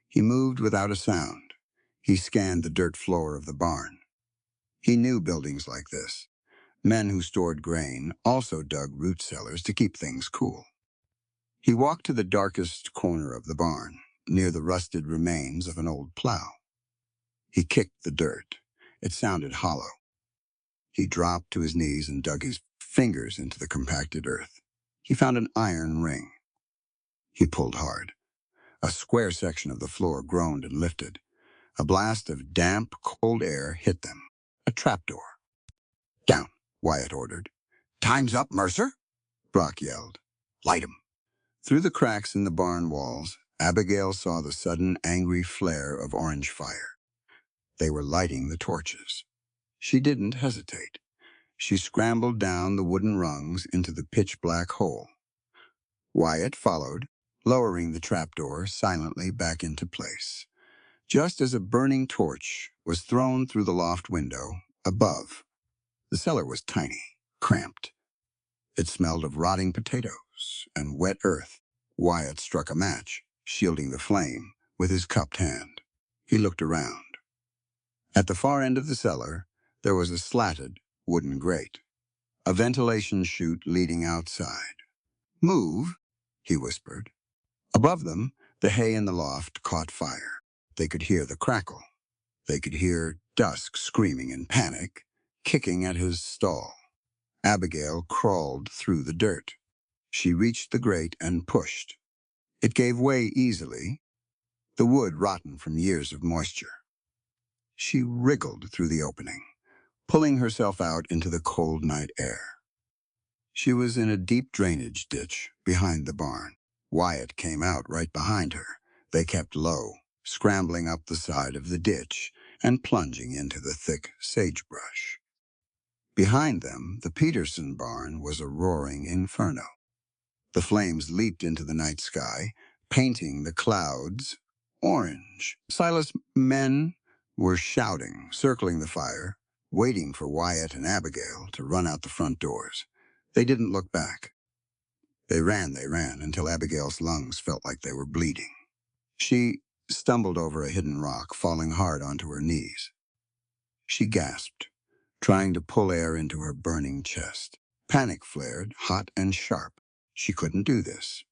He moved without a sound. He scanned the dirt floor of the barn. He knew buildings like this. Men who stored grain also dug root cellars to keep things cool. He walked to the darkest corner of the barn, near the rusted remains of an old plow. He kicked the dirt. It sounded hollow. He dropped to his knees and dug his fingers into the compacted earth. He found an iron ring. He pulled hard. A square section of the floor groaned and lifted. A blast of damp, cold air hit them. A trapdoor. "Down," Wyatt ordered. "Time's up, Mercer," Brock yelled. "Light 'em." Through the cracks in the barn walls, Abigail saw the sudden angry flare of orange fire. They were lighting the torches. She didn't hesitate. She scrambled down the wooden rungs into the pitch-black hole. Wyatt followed, lowering the trapdoor silently back into place. Just as a burning torch was thrown through the loft window above, the cellar was tiny, cramped. It smelled of rotting potatoes and wet earth. Wyatt struck a match, shielding the flame with his cupped hand. He looked around. At the far end of the cellar, there was a slatted wooden grate, a ventilation chute leading outside. "Move," he whispered. Above them, the hay in the loft caught fire. They could hear the crackle. They could hear Dusk screaming in panic, kicking at his stall. Abigail crawled through the dirt. She reached the grate and pushed. It gave way easily, the wood rotten from years of moisture. She wriggled through the opening, pulling herself out into the cold night air. She was in a deep drainage ditch behind the barn. Wyatt came out right behind her. They kept low, scrambling up the side of the ditch and plunging into the thick sagebrush. Behind them, the Peterson barn was a roaring inferno. The flames leaped into the night sky, painting the clouds orange. Silas' men were shouting, circling the fire, waiting for Wyatt and Abigail to run out the front doors. They didn't look back. They ran, until Abigail's lungs felt like they were bleeding. She stumbled over a hidden rock, falling hard onto her knees. She gasped, trying to pull air into her burning chest. Panic flared, hot and sharp. She couldn't do this.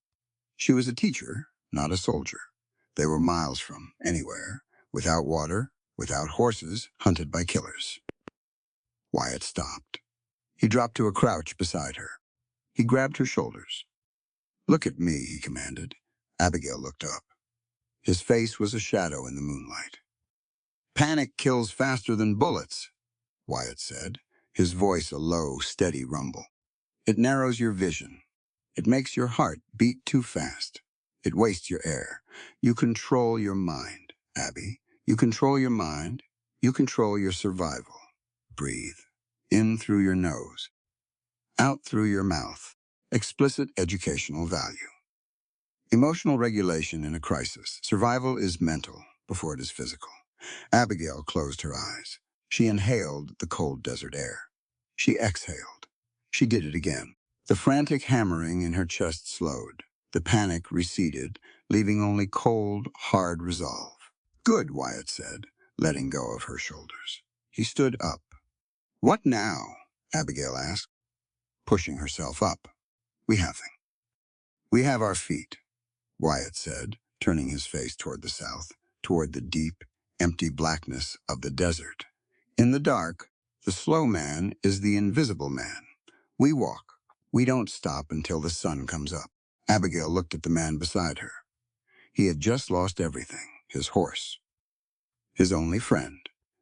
She was a teacher, not a soldier. They were miles from anywhere, without water, without horses, hunted by killers. Wyatt stopped. He dropped to a crouch beside her. He grabbed her shoulders. "Look at me," he commanded. Abigail looked up. His face was a shadow in the moonlight. "Panic kills faster than bullets," Wyatt said, his voice a low, steady rumble. It narrows your vision. It makes your heart beat too fast. It wastes your air. You control your mind, Abby. You control your mind. You control your survival. Breathe. In through your nose. Out through your mouth. Explicit educational value. Emotional regulation in a crisis. Survival is mental before it is physical. Abigail closed her eyes. She inhaled the cold desert air. She exhaled. She did it again. The frantic hammering in her chest slowed. The panic receded, leaving only cold, hard resolve. Good, Wyatt said, letting go of her shoulders. He stood up. What now? Abigail asked, pushing herself up. We have nothing. We have our feet, Wyatt said, turning his face toward the south, toward the deep, empty blackness of the desert. In the dark, the slow man is the invisible man. We walk. We don't stop until the sun comes up. Abigail looked at the man beside her. He had just lost everything, his horse, his only friend,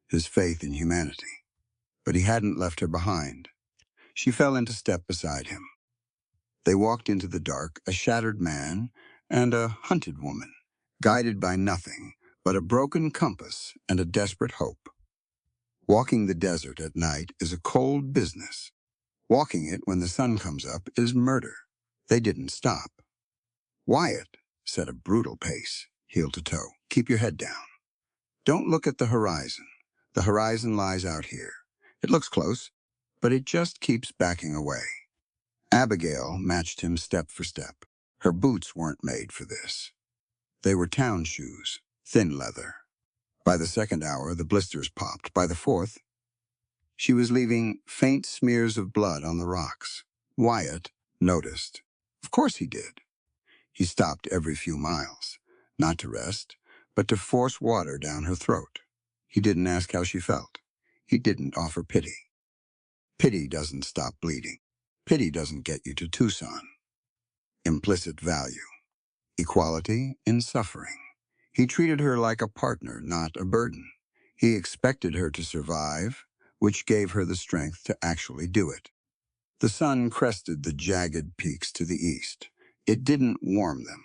his faith in humanity. But he hadn't left her behind. She fell into step beside him. They walked into the dark, a shattered man and a hunted woman, guided by nothing but a broken compass and a desperate hope. Walking the desert at night is a cold business. Walking it when the sun comes up is murder. They didn't stop. Wyatt set a brutal pace, heel to toe. Keep your head down. Don't look at the horizon. The horizon lies out here. It looks close, but it just keeps backing away. Abigail matched him step for step. Her boots weren't made for this. They were town shoes, thin leather. By the second hour, the blisters popped. By the fourth, she was leaving faint smears of blood on the rocks. Wyatt noticed. Of course he did. He stopped every few miles, not to rest, but to force water down her throat. He didn't ask how she felt. He didn't offer pity. Pity doesn't stop bleeding. Pity doesn't get you to Tucson. Implicit value. Equality in suffering. He treated her like a partner, not a burden. He expected her to survive, which gave her the strength to actually do it. The sun crested the jagged peaks to the east. It didn't warm them.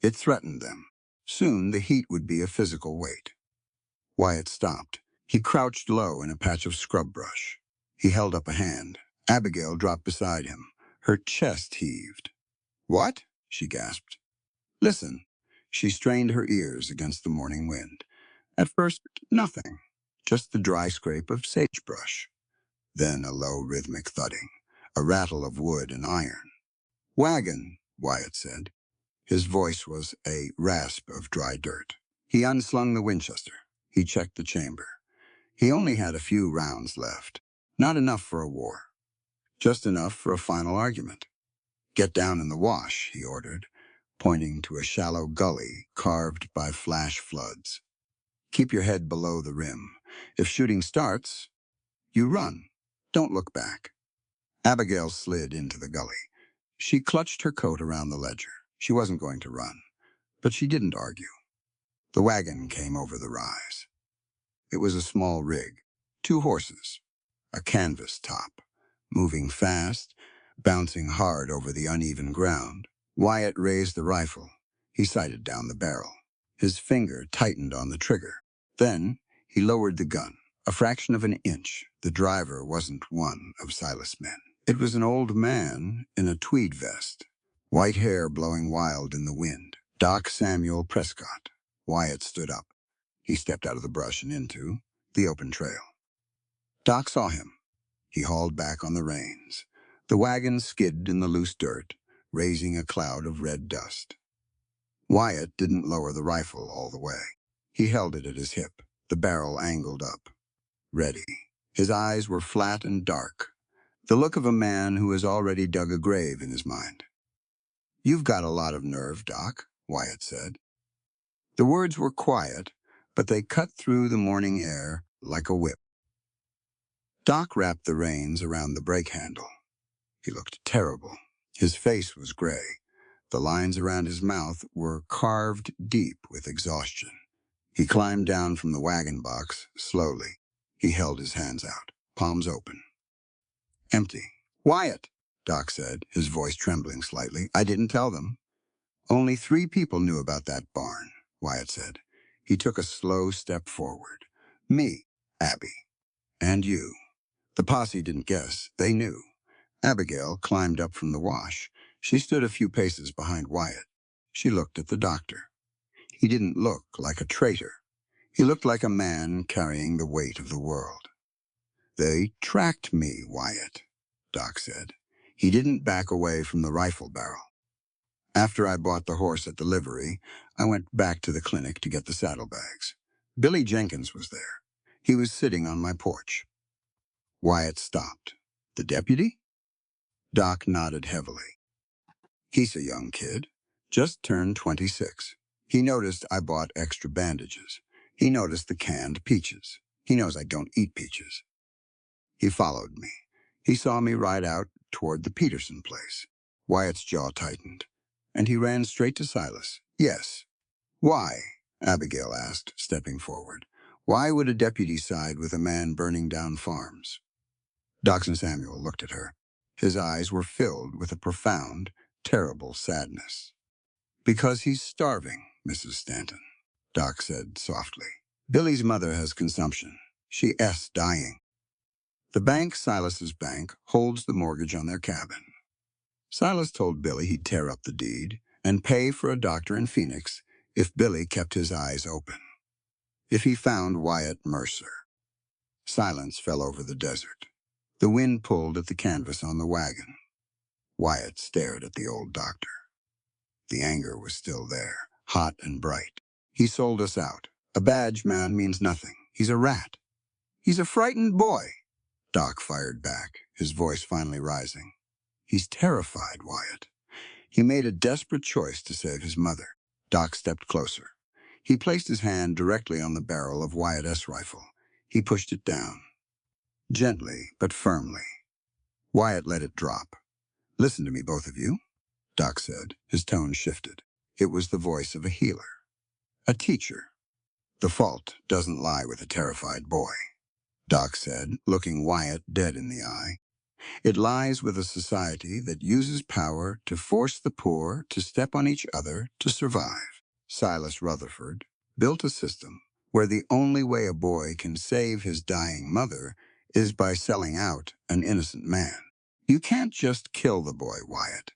It threatened them. Soon the heat would be a physical weight. Wyatt stopped. He crouched low in a patch of scrub brush. He held up a hand. Abigail dropped beside him. Her chest heaved. What? She gasped. Listen. She strained her ears against the morning wind. At first, nothing. Just the dry scrape of sagebrush. Then a low rhythmic thudding. A rattle of wood and iron. Wagon, Wyatt said. His voice was a rasp of dry dirt. He unslung the Winchester. He checked the chamber. He only had a few rounds left. Not enough for a war. Just enough for a final argument. Get down in the wash, he ordered, pointing to a shallow gully carved by flash floods. Keep your head below the rim. If shooting starts, you run. Don't look back. Abigail slid into the gully. She clutched her coat around the ledger. She wasn't going to run, but she didn't argue. The wagon came over the rise. It was a small rig, 2 horses, a canvas top, moving fast, bouncing hard over the uneven ground. Wyatt raised the rifle. He sighted down the barrel. His finger tightened on the trigger. Then he lowered the gun. A fraction of an inch. The driver wasn't one of Silas' men. It was an old man in a tweed vest, white hair blowing wild in the wind. Doc Samuel Prescott. Wyatt stood up. He stepped out of the brush and into the open trail. Doc saw him. He hauled back on the reins. The wagon skidded in the loose dirt, raising a cloud of red dust. Wyatt didn't lower the rifle all the way. He held it at his hip, the barrel angled up. Ready. His eyes were flat and dark, the look of a man who has already dug a grave in his mind. You've got a lot of nerve, Doc, Wyatt said. The words were quiet, but they cut through the morning air like a whip. Doc wrapped the reins around the brake handle. He looked terrible. His face was gray. The lines around his mouth were carved deep with exhaustion. He climbed down from the wagon box slowly. He held his hands out, palms open. Empty. Wyatt! Doc said, his voice trembling slightly. I didn't tell them. Only 3 people knew about that barn, Wyatt said. He took a slow step forward. Me, Abby, and you. The posse didn't guess. They knew. Abigail climbed up from the wash. She stood a few paces behind Wyatt. She looked at the doctor. He didn't look like a traitor. He looked like a man carrying the weight of the world. They tracked me, Wyatt, Doc said. He didn't back away from the rifle barrel. After I bought the horse at the livery, I went back to the clinic to get the saddlebags. Billy Jenkins was there. He was sitting on my porch. Wyatt stopped. The deputy? Doc nodded heavily. He's a young kid, just turned 26. He noticed I bought extra bandages. He noticed the canned peaches. He knows I don't eat peaches. He followed me. He saw me ride out toward the Peterson place. Wyatt's jaw tightened, and he ran straight to Silas. Yes. Why? Abigail asked, stepping forward. Why would a deputy side with a man burning down farms? Dachshund Samuel looked at her. His eyes were filled with a profound, terrible sadness. Because he's starving, Mrs. Stanton, Doc said softly. Billy's mother has consumption. She's dying. The bank, Silas's bank, holds the mortgage on their cabin. Silas told Billy he'd tear up the deed and pay for a doctor in Phoenix if Billy kept his eyes open. If he found Wyatt Mercer. Silence fell over the desert. The wind pulled at the canvas on the wagon. Wyatt stared at the old doctor. The anger was still there, hot and bright. He sold us out. A badge man means nothing. He's a rat. He's a frightened boy. Doc fired back, his voice finally rising. He's terrified, Wyatt. He made a desperate choice to save his mother. Doc stepped closer. He placed his hand directly on the barrel of Wyatt's rifle. He pushed it down. Gently, but firmly. Wyatt let it drop. Listen to me, both of you, Doc said. His tone shifted. It was the voice of a healer. A teacher. The fault doesn't lie with a terrified boy, Doc said, looking Wyatt dead in the eye. It lies with a society that uses power to force the poor to step on each other to survive. Silas Rutherford built a system where the only way a boy can save his dying mother is by selling out an innocent man. You can't just kill the boy, Wyatt.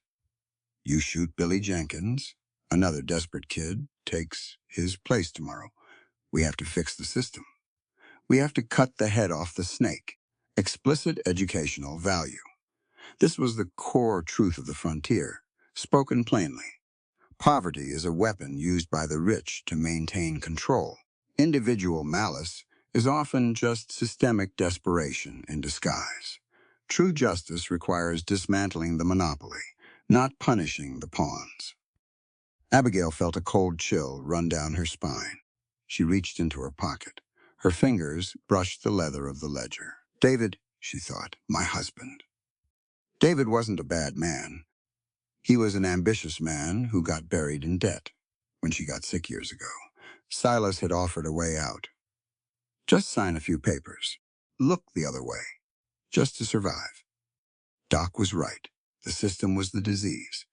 You shoot Billy Jenkins, another desperate kid takes his place tomorrow. We have to fix the system. We have to cut the head off the snake. Explicit educational value. This was the core truth of the frontier, spoken plainly. Poverty is a weapon used by the rich to maintain control. Individual malice is often just systemic desperation in disguise. True justice requires dismantling the monopoly, not punishing the pawns. Abigail felt a cold chill run down her spine. She reached into her pocket. Her fingers brushed the leather of the ledger. David, she thought, my husband. David wasn't a bad man. He was an ambitious man who got buried in debt when she got sick years ago. Silas had offered a way out. Just sign a few papers. Look the other way. Just to survive. Doc was right. The system was the disease.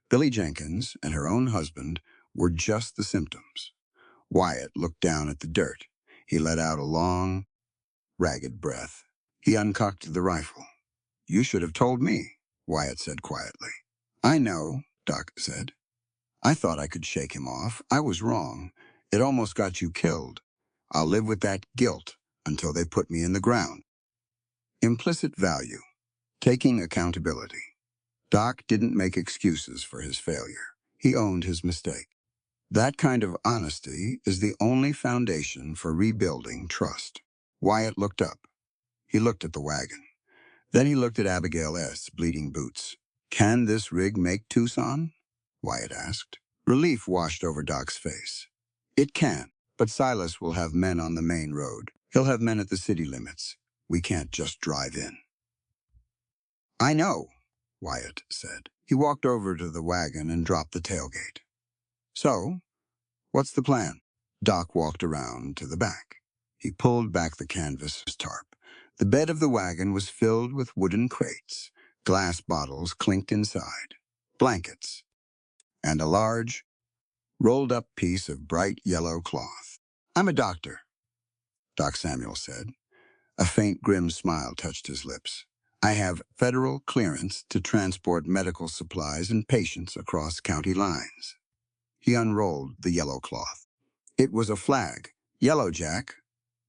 Billy Jenkins and her own husband were just the symptoms. Wyatt looked down at the dirt. He let out a long, ragged breath. He uncocked the rifle. You should have told me, Wyatt said quietly. I know, Doc said. I thought I could shake him off. I was wrong. It almost got you killed. I'll live with that guilt until they put me in the ground. Implicit value. Taking accountability. Doc didn't make excuses for his failure. He owned his mistake. That kind of honesty is the only foundation for rebuilding trust. Wyatt looked up. He looked at the wagon. Then he looked at Abigail S.'s bleeding boots. Can this rig make Tucson? Wyatt asked. Relief washed over Doc's face. It can, but Silas will have men on the main road. He'll have men at the city limits. We can't just drive in. I know, Wyatt said. He walked over to the wagon and dropped the tailgate. So, what's the plan? Doc walked around to the back. He pulled back the canvas tarp. The bed of the wagon was filled with wooden crates. Glass bottles clinked inside, blankets, and a large, rolled-up piece of bright yellow cloth. "I'm a doctor," Doc Samuel said. A faint, grim smile touched his lips. "I have federal clearance to transport medical supplies and patients across county lines." He unrolled the yellow cloth. It was a flag. "Yellow Jack,"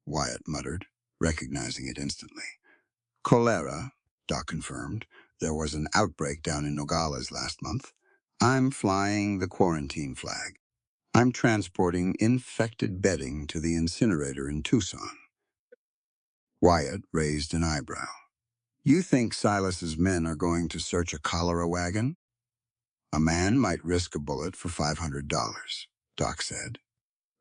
Wyatt muttered, recognizing it instantly. "Cholera," Doc confirmed. "There was an outbreak down in Nogales last month. I'm flying the quarantine flag. I'm transporting infected bedding to the incinerator in Tucson." Wyatt raised an eyebrow. "You think Silas's men are going to search a cholera wagon?" "A man might risk a bullet for $500, Doc said.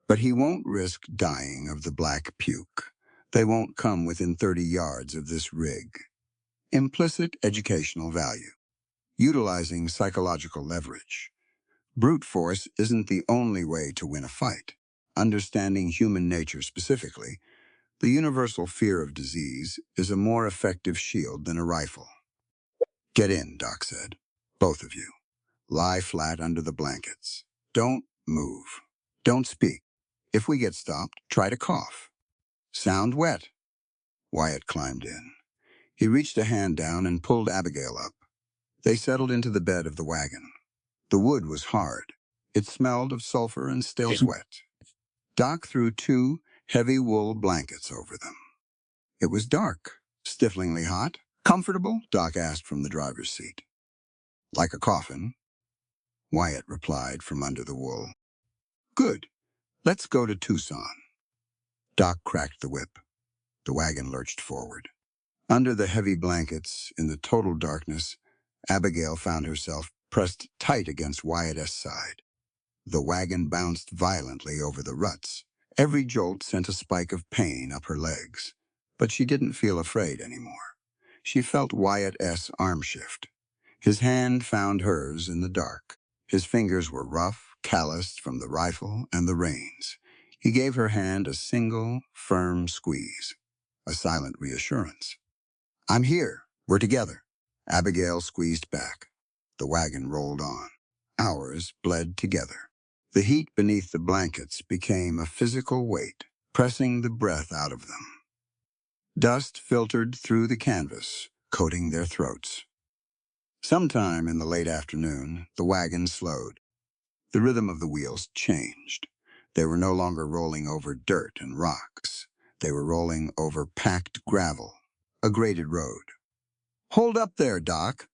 "But he won't risk dying of the black puke. They won't come within 30 yards of this rig." Implicit educational value. Utilizing psychological leverage. Brute force isn't the only way to win a fight. Understanding human nature specifically, the universal fear of disease is a more effective shield than a rifle. "Get in," Doc said. "Both of you. Lie flat under the blankets. Don't move. Don't speak. If we get stopped, try to cough. Sound wet." Wyatt climbed in. He reached a hand down and pulled Abigail up. They settled into the bed of the wagon. The wood was hard. It smelled of sulfur and stale sweat. Doc threw 2 heavy wool blankets over them. It was dark, stiflingly hot. "Comfortable?" Doc asked from the driver's seat. "Like a coffin," Wyatt replied from under the wool. "Good. Let's go to Tucson." Doc cracked the whip. The wagon lurched forward. Under the heavy blankets, in the total darkness, Abigail found herself pressed tight against Wyatt's side. The wagon bounced violently over the ruts. Every jolt sent a spike of pain up her legs. But she didn't feel afraid anymore. She felt Wyatt's arm shift. His hand found hers in the dark. His fingers were rough, calloused from the rifle and the reins. He gave her hand a single, firm squeeze, a silent reassurance. "I'm here. We're together." Abigail squeezed back. The wagon rolled on. Hours bled together. The heat beneath the blankets became a physical weight, pressing the breath out of them. Dust filtered through the canvas, coating their throats. Sometime in the late afternoon, the wagon slowed. The rhythm of the wheels changed. They were no longer rolling over dirt and rocks. They were rolling over packed gravel, a graded road. "Hold up there, Doc,"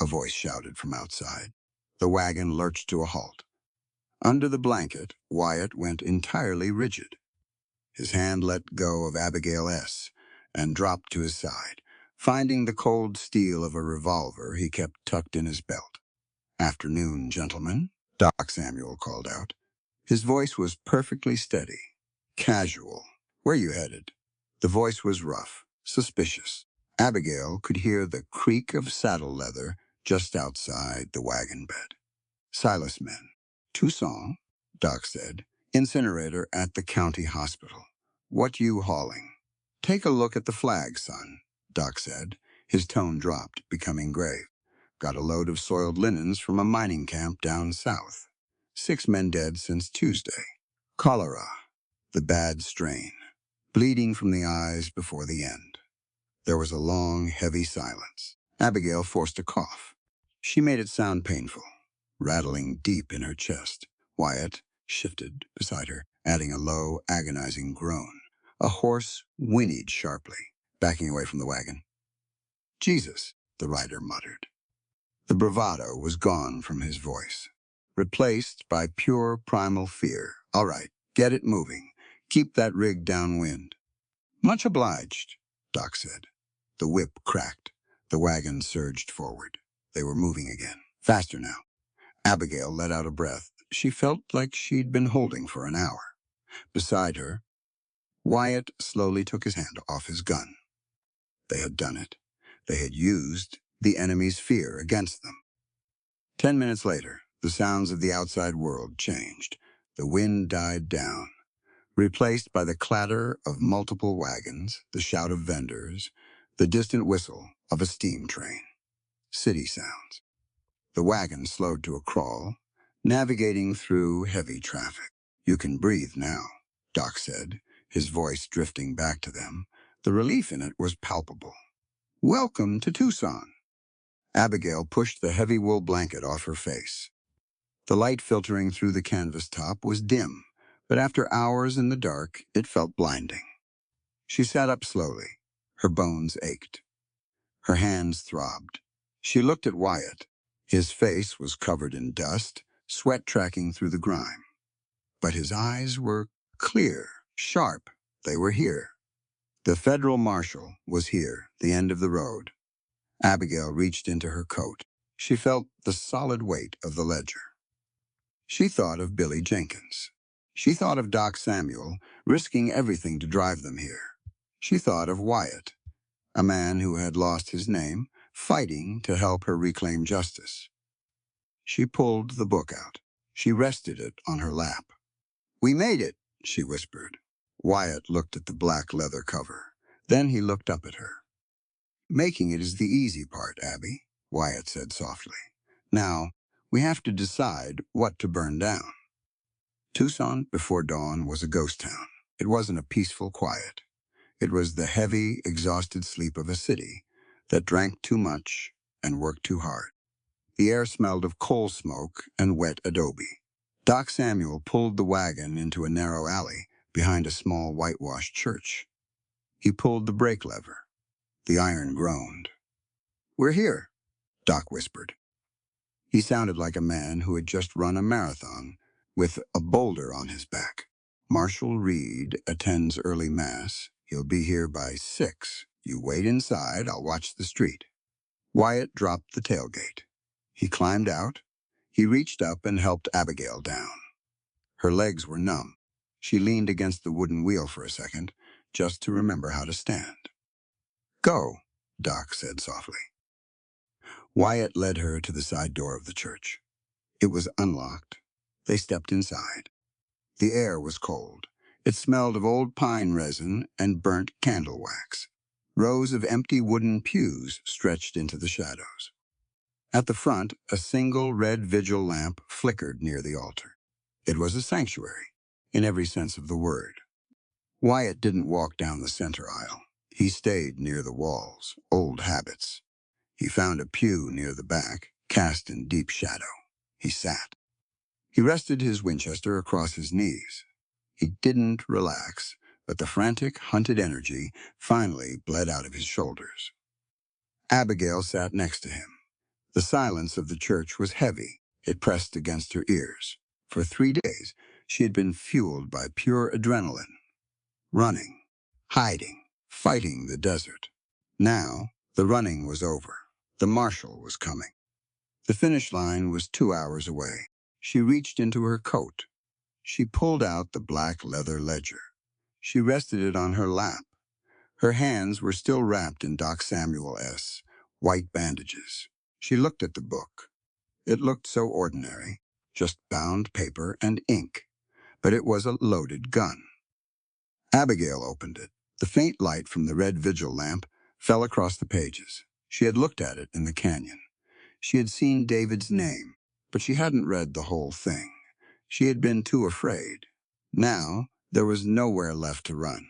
a voice shouted from outside. The wagon lurched to a halt. Under the blanket, Wyatt went entirely rigid. His hand let go of Abigail and dropped to his side, finding the cold steel of a revolver he kept tucked in his belt. "Afternoon, gentlemen," Doc Samuel called out. His voice was perfectly steady, casual. "Where you headed?" The voice was rough, suspicious. Abigail could hear the creak of saddle leather just outside the wagon bed. "Silas men." "Tucson," Doc said. "Incinerator at the county hospital. What you hauling?" "Take a look at the flag, son," Doc said. His tone dropped, becoming grave. "Got a load of soiled linens from a mining camp down south. 6 men dead since Tuesday. Cholera, the bad strain. Bleeding from the eyes before the end." There was a long, heavy silence. Abigail forced a cough. She made it sound painful, rattling deep in her chest. Wyatt shifted beside her, adding a low, agonizing groan. A horse whinnied sharply, backing away from the wagon. "Jesus," the rider muttered. The bravado was gone from his voice, replaced by pure primal fear. "All right, get it moving. Keep that rig downwind." "Much obliged," Doc said. The whip cracked. The wagon surged forward. They were moving again, faster now. Abigail let out a breath. She felt like she'd been holding for an hour. Beside her, Wyatt slowly took his hand off his gun. They had done it. They had used the enemy's fear against them. 10 minutes later, the sounds of the outside world changed. The wind died down, replaced by the clatter of multiple wagons, the shout of vendors, the distant whistle of a steam train. city sounds. The wagon slowed to a crawl, navigating through heavy traffic. "You can breathe now," Doc said, his voice drifting back to them. The relief in it was palpable. "Welcome to Tucson." Abigail pushed the heavy wool blanket off her face. The light filtering through the canvas top was dim, but after hours in the dark, it felt blinding. She sat up slowly. Her bones ached. Her hands throbbed. She looked at Wyatt. His face was covered in dust, sweat tracking through the grime. But his eyes were clear, sharp. They were here. The federal marshal was here, the end of the road. Abigail reached into her coat. She felt the solid weight of the ledger. She thought of Billy Jenkins. She thought of Doc Samuel, risking everything to drive them here. She thought of Wyatt, a man who had lost his name, fighting to help her reclaim justice. She pulled the book out. She rested it on her lap. "We made it," she whispered. Wyatt looked at the black leather cover. Then he looked up at her. "Making it is the easy part, Abby," Wyatt said softly. "Now, we have to decide what to burn down." Tucson before dawn was a ghost town. It wasn't a peaceful quiet. It was the heavy, exhausted sleep of a city that drank too much and worked too hard. The air smelled of coal smoke and wet adobe. Doc Samuel pulled the wagon into a narrow alley behind a small whitewashed church. He pulled the brake lever. The iron groaned. "We're here," Doc whispered. He sounded like a man who had just run a marathon with a boulder on his back. "Marshal Reed attends early mass. He'll be here by 6. You wait inside, I'll watch the street." Wyatt dropped the tailgate. He climbed out. He reached up and helped Abigail down. Her legs were numb. She leaned against the wooden wheel for a second, just to remember how to stand. "Go," Doc said softly. Wyatt led her to the side door of the church. It was unlocked. They stepped inside. The air was cold. It smelled of old pine resin and burnt candle wax. Rows of empty wooden pews stretched into the shadows. At the front, a single red vigil lamp flickered near the altar. It was a sanctuary, in every sense of the word. Wyatt didn't walk down the center aisle. He stayed near the walls, old habits. He found a pew near the back, cast in deep shadow. He sat. He rested his Winchester across his knees. He didn't relax, but the frantic, hunted energy finally bled out of his shoulders. Abigail sat next to him. The silence of the church was heavy. It pressed against her ears. For 3 days, she had been fueled by pure adrenaline. Running, hiding, fighting the desert. Now, the running was over. The marshal was coming. The finish line was 2 hours away. She reached into her coat. She pulled out the black leather ledger. She rested it on her lap. Her hands were still wrapped in Doc Samuel-S. white bandages. She looked at the book. It looked so ordinary, just bound paper and ink, but it was a loaded gun. Abigail opened it. The faint light from the red vigil lamp fell across the pages. She had looked at it in the canyon. She had seen David's name, but she hadn't read the whole thing. She had been too afraid. Now, there was nowhere left to run,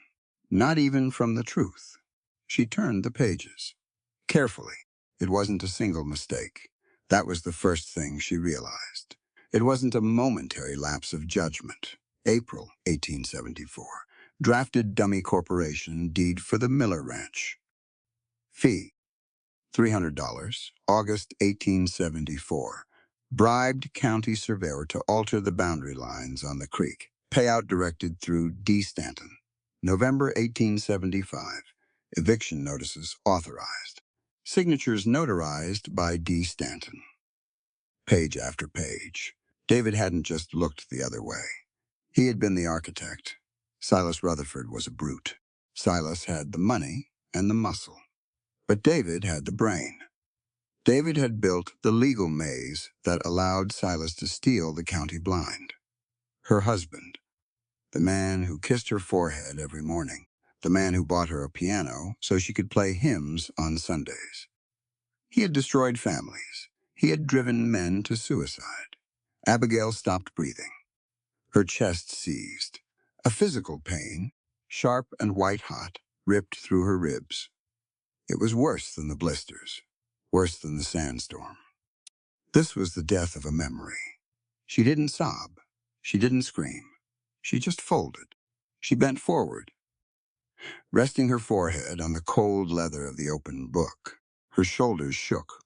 not even from the truth. She turned the pages. Carefully. It wasn't a single mistake. That was the first thing she realized. It wasn't a momentary lapse of judgment. April 1874. Drafted dummy corporation deed for the Miller Ranch. Fee, $300, August 1874. Bribed county surveyor to alter the boundary lines on the creek. Payout directed through D. Stanton. November 1875. Eviction notices authorized. Signatures notarized by D. Stanton. Page after page. David hadn't just looked the other way. He had been the architect. Silas Rutherford was a brute. Silas had the money and the muscle. But David had the brain. David had built the legal maze that allowed Silas to steal the county blind. Her husband, the man who kissed her forehead every morning, the man who bought her a piano so she could play hymns on Sundays. He had destroyed families. He had driven men to suicide. Abigail stopped breathing. Her chest seized. A physical pain, sharp and white-hot, ripped through her ribs. It was worse than the blisters, worse than the sandstorm. This was the death of a memory. She didn't sob. She didn't scream. She just folded. She bent forward, resting her forehead on the cold leather of the open book. Her shoulders shook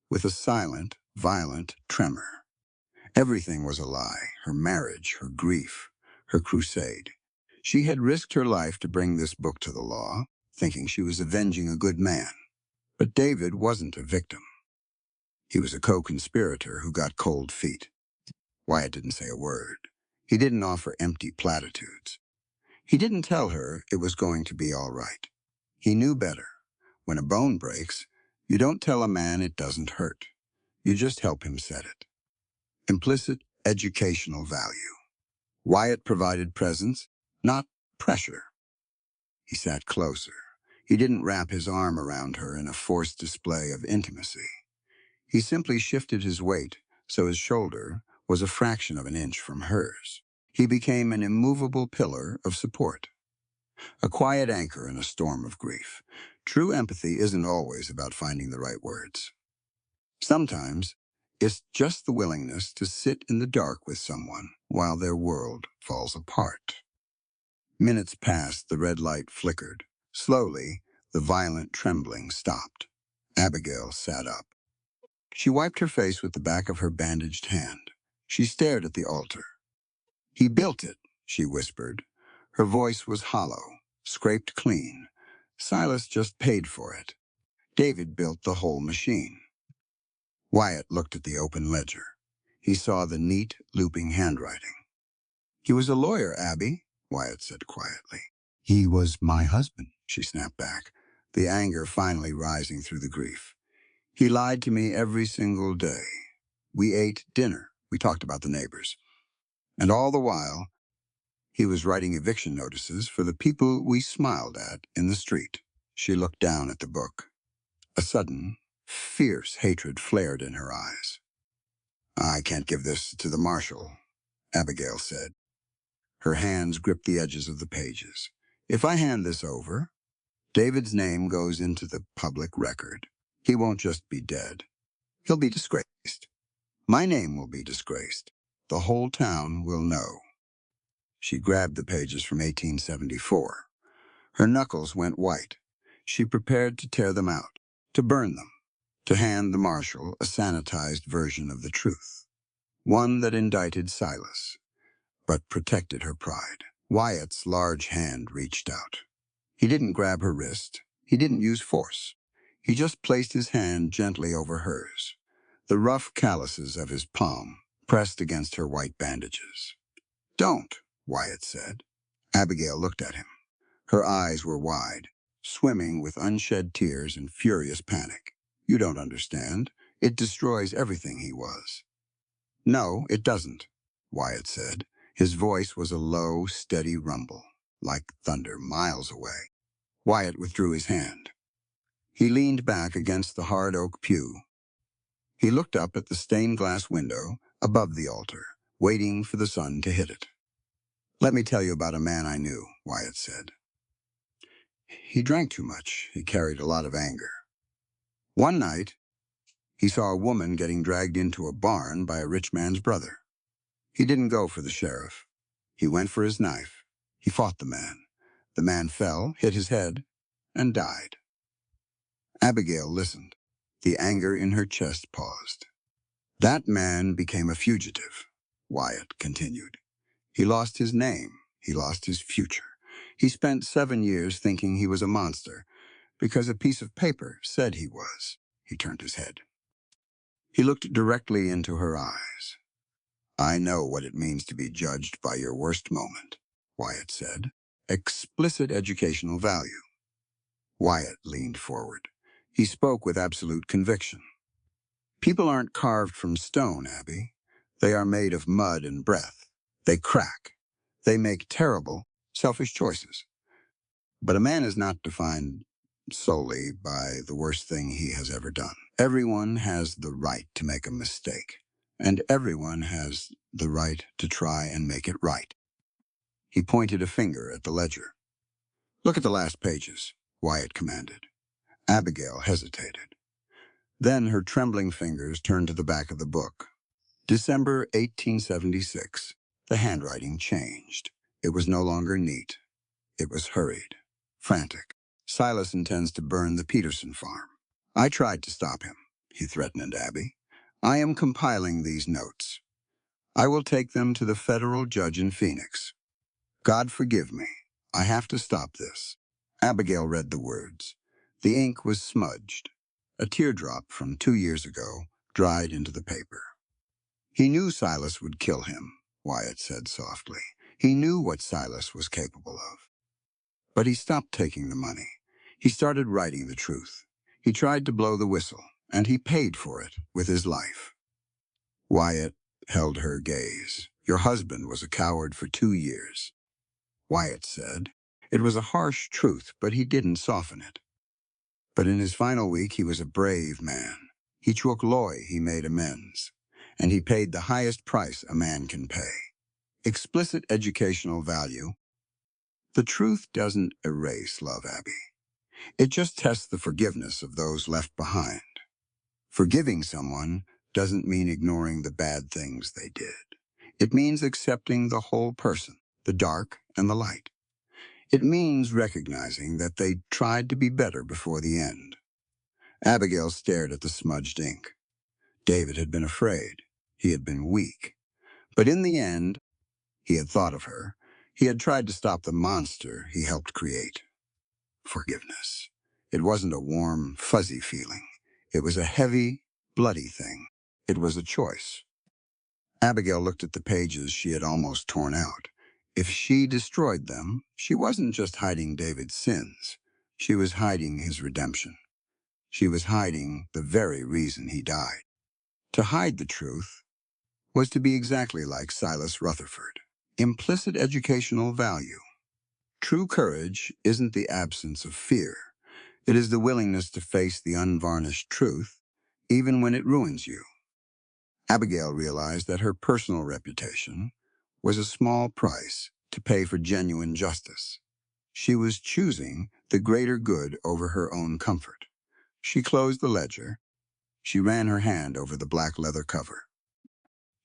with a silent, violent tremor. Everything was a lie, her marriage, her grief, her crusade. She had risked her life to bring this book to the law, thinking she was avenging a good man. But David wasn't a victim. He was a co-conspirator who got cold feet. Wyatt didn't say a word. He didn't offer empty platitudes. He didn't tell her it was going to be all right. He knew better. When a bone breaks, you don't tell a man it doesn't hurt. You just help him set it. Implicit educational value. Wyatt provided presence, not pressure. He sat closer. He didn't wrap his arm around her in a forced display of intimacy. He simply shifted his weight so his shoulder was a fraction of an inch from hers. He became an immovable pillar of support, a quiet anchor in a storm of grief. True empathy isn't always about finding the right words. Sometimes, it's just the willingness to sit in the dark with someone while their world falls apart. Minutes passed, the red light flickered. Slowly, the violent trembling stopped. Abigail sat up. She wiped her face with the back of her bandaged hand. She stared at the altar. "He built it," she whispered. Her voice was hollow, scraped clean. Silas just paid for it. David built the whole machine. Wyatt looked at the open ledger. He saw the neat, looping handwriting. "He was a lawyer, Abby," Wyatt said quietly. "He was my husband," she snapped back, the anger finally rising through the grief. "He lied to me every single day. We ate dinner. We talked about the neighbors. And all the while, he was writing eviction notices for the people we smiled at in the street." She looked down at the book. A sudden, fierce hatred flared in her eyes. "I can't give this to the marshal," Abigail said. Her hands gripped the edges of the pages. "If I hand this over, David's name goes into the public record. He won't just be dead. He'll be disgraced. My name will be disgraced. The whole town will know." She grabbed the pages from 1874. Her knuckles went white. She prepared to tear them out, to burn them, to hand the marshal a sanitized version of the truth. One that indicted Silas, but protected her pride. Wyatt's large hand reached out. He didn't grab her wrist. He didn't use force. He just placed his hand gently over hers, the rough calluses of his palm pressed against her white bandages. "Don't," Wyatt said. Abigail looked at him. Her eyes were wide, swimming with unshed tears and furious panic. "You don't understand. It destroys everything he was." "No, it doesn't," Wyatt said. His voice was a low, steady rumble, like thunder miles away. Wyatt withdrew his hand. He leaned back against the hard oak pew. He looked up at the stained glass window above the altar, waiting for the sun to hit it. "Let me tell you about a man I knew," Wyatt said. "He drank too much. He carried a lot of anger. One night, he saw a woman getting dragged into a barn by a rich man's brother. He didn't go for the sheriff. He went for his knife. He fought the man. The man fell, hit his head, and died." Abigail listened. The anger in her chest paused. "That man became a fugitive," Wyatt continued. "He lost his name. He lost his future. He spent 7 years thinking he was a monster because a piece of paper said he was." He turned his head. He looked directly into her eyes. "I know what it means to be judged by your worst moment," Wyatt said. "Explicit educational value." Wyatt leaned forward. He spoke with absolute conviction. "People aren't carved from stone, Abby. They are made of mud and breath. They crack. They make terrible, selfish choices. But a man is not defined solely by the worst thing he has ever done. Everyone has the right to make a mistake, and everyone has the right to try and make it right. He pointed a finger at the ledger. Look at the last pages, Wyatt commanded. Abigail hesitated. Then her trembling fingers turned to the back of the book. December 1876. The handwriting changed. It was no longer neat. It was hurried, frantic. Silas intends to burn the Peterson farm. I tried to stop him, he threatened Abby. I am compiling these notes. I will take them to the federal judge in Phoenix. God forgive me. I have to stop this. Abigail read the words. The ink was smudged. A teardrop from 2 years ago dried into the paper. He knew Silas would kill him, Wyatt said softly. He knew what Silas was capable of. But he stopped taking the money. He started writing the truth. He tried to blow the whistle, and he paid for it with his life. Wyatt held her gaze. Your husband was a coward for 2 years. Wyatt said. It was a harsh truth, but he didn't soften it. But in his final week, he was a brave man. He took Loy, he made amends. And he paid the highest price a man can pay. Explicit educational value. The truth doesn't erase love, Abby. It just tests the forgiveness of those left behind. Forgiving someone doesn't mean ignoring the bad things they did. It means accepting the whole person, the dark and the light. It means recognizing that they tried to be better before the end. Abigail stared at the smudged ink. David had been afraid. He had been weak. But in the end, he had thought of her. He had tried to stop the monster he helped create. Forgiveness. It wasn't a warm, fuzzy feeling. It was a heavy, bloody thing. It was a choice. Abigail looked at the pages she had almost torn out. If she destroyed them, she wasn't just hiding David's sins. She was hiding his redemption. She was hiding the very reason he died. To hide the truth was to be exactly like Silas Rutherford. Implicit educational value. True courage isn't the absence of fear. It is the willingness to face the unvarnished truth, even when it ruins you. Abigail realized that her personal reputation was a small price to pay for genuine justice. She was choosing the greater good over her own comfort. She closed the ledger. She ran her hand over the black leather cover.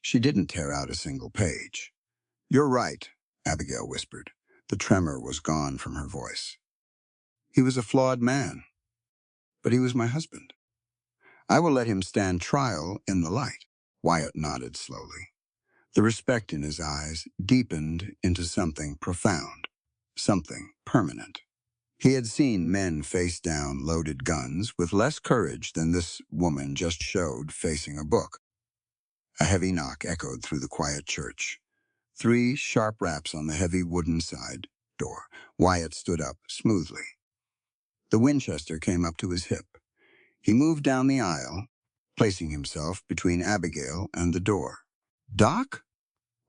She didn't tear out a single page. You're right, Abigail whispered. The tremor was gone from her voice. He was a flawed man, but he was my husband. I will let him stand trial in the light. Wyatt nodded slowly. The respect in his eyes deepened into something profound, something permanent. He had seen men face down loaded guns with less courage than this woman just showed facing a book. A heavy knock echoed through the quiet church. 3 sharp raps on the heavy wooden side door. Wyatt stood up smoothly. The Winchester came up to his hip. He moved down the aisle, placing himself between Abigail and the door. Doc?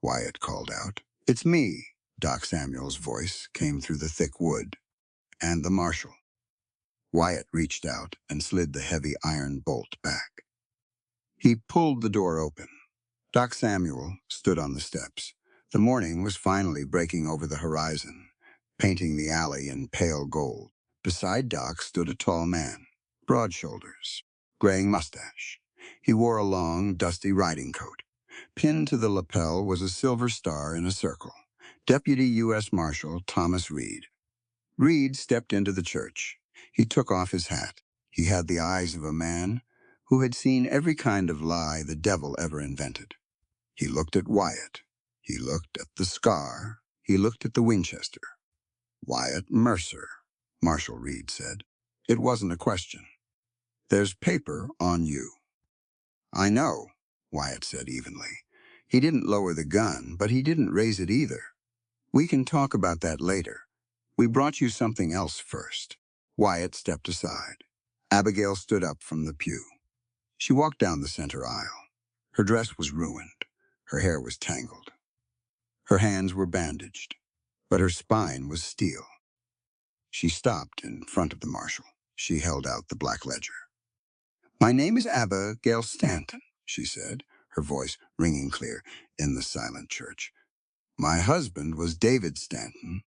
Wyatt called out. It's me, Doc Samuel's voice came through the thick wood. And the marshal. Wyatt reached out and slid the heavy iron bolt back. He pulled the door open. Doc Samuel stood on the steps. The morning was finally breaking over the horizon, painting the alley in pale gold. Beside Doc stood a tall man, broad shoulders, graying mustache. He wore a long, dusty riding coat. Pinned to the lapel was a silver star in a circle. Deputy U.S. Marshal Thomas Reed. Reed stepped into the church. He took off his hat. He had the eyes of a man who had seen every kind of lie the devil ever invented. He looked at Wyatt. He looked at the scar. He looked at the Winchester. Wyatt Mercer, Marshal Reed said. It wasn't a question. There's paper on you. I know, Wyatt said evenly. He didn't lower the gun, but he didn't raise it either. We can talk about that later. We brought you something else first. Wyatt stepped aside. Abigail stood up from the pew. She walked down the center aisle. Her dress was ruined. Her hair was tangled. Her hands were bandaged, but her spine was steel. She stopped in front of the marshal. She held out the black ledger. "My name is Abigail Stanton," she said, her voice ringing clear in the silent church. "My husband was David Stanton.